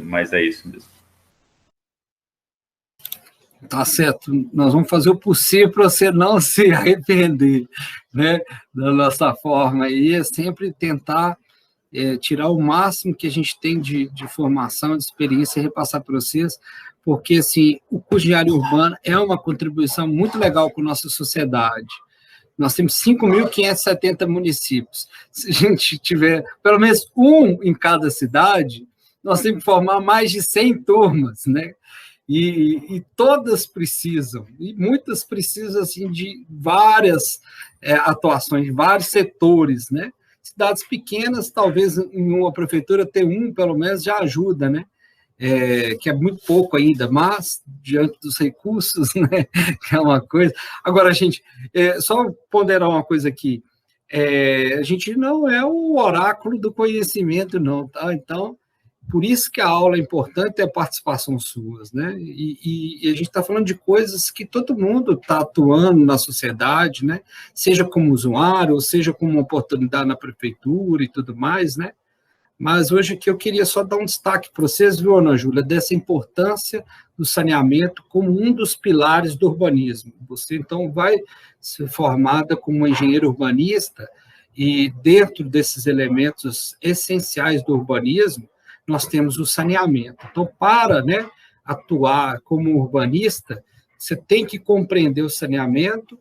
Mas é isso mesmo. Tá certo, nós vamos fazer o possível para você não se arrepender, né, da nossa forma, e é sempre tentar tirar o máximo que a gente tem de formação, de experiência e repassar para vocês, porque, assim, o curso de área urbana é uma contribuição muito legal com a nossa sociedade. Nós temos 5.570 municípios. Se a gente tiver pelo menos um em cada cidade, nós temos que formar mais de 100 turmas, né? E todas precisam, e muitas precisam assim, de várias atuações, de vários setores, né? Cidades pequenas, talvez em uma prefeitura ter pelo menos, já ajuda, né? Que é muito pouco ainda, mas diante dos recursos, né? Que é uma coisa. Agora, gente, só ponderar uma coisa aqui. a gente não é o oráculo do conhecimento, não, tá? Então, por isso que a aula é importante, é a participação suas, né? E a gente está falando de coisas que todo mundo está atuando na sociedade, né? Seja como usuário, ou seja como uma oportunidade na prefeitura e tudo mais, né? Mas hoje aqui eu queria só dar um destaque para vocês, viu, Ana Júlia, dessa importância do saneamento como um dos pilares do urbanismo. Você, então, vai ser formada como uma engenheira urbanista e, dentro desses elementos essenciais do urbanismo, nós temos o saneamento. Então, para, né, atuar como urbanista, você tem que compreender o saneamento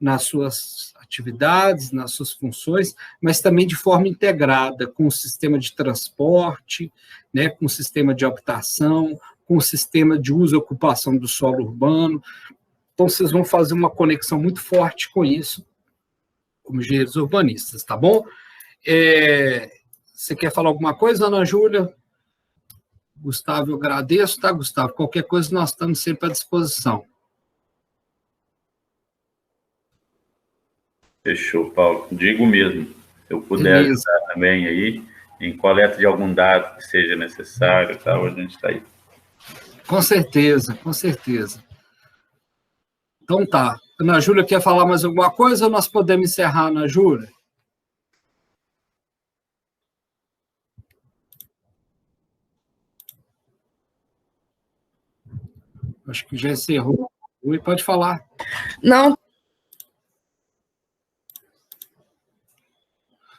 nas suas atividades, nas suas funções, mas também de forma integrada, com o sistema de transporte, né, com o sistema de habitação, com o sistema de uso e ocupação do solo urbano. Então, vocês vão fazer uma conexão muito forte com isso, como engenheiros urbanistas, tá bom? Você quer falar alguma coisa, Ana Júlia? Gustavo, eu agradeço, tá, Gustavo? Qualquer coisa, nós estamos sempre à disposição. Fechou, Paulo. Digo mesmo. Se eu puder ajudar também aí, em coleta de algum dado que seja necessário, tá? A gente está aí. Com certeza, com certeza. Então tá. Ana Júlia, quer falar mais alguma coisa ou nós podemos encerrar, Ana Júlia? Acho que já encerrou. Oi, pode falar. Não.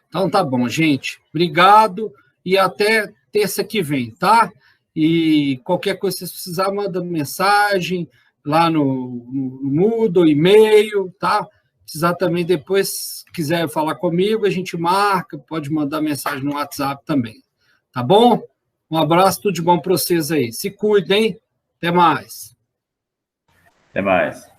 Então tá bom, gente. Obrigado e até terça que vem, tá? E qualquer coisa que vocês precisarem, manda mensagem lá no Moodle, e-mail, tá? Precisar também depois, quiser falar comigo, a gente marca, pode mandar mensagem no WhatsApp também. Tá bom? Um abraço, tudo de bom para vocês aí. Se cuidem, até mais. Até mais.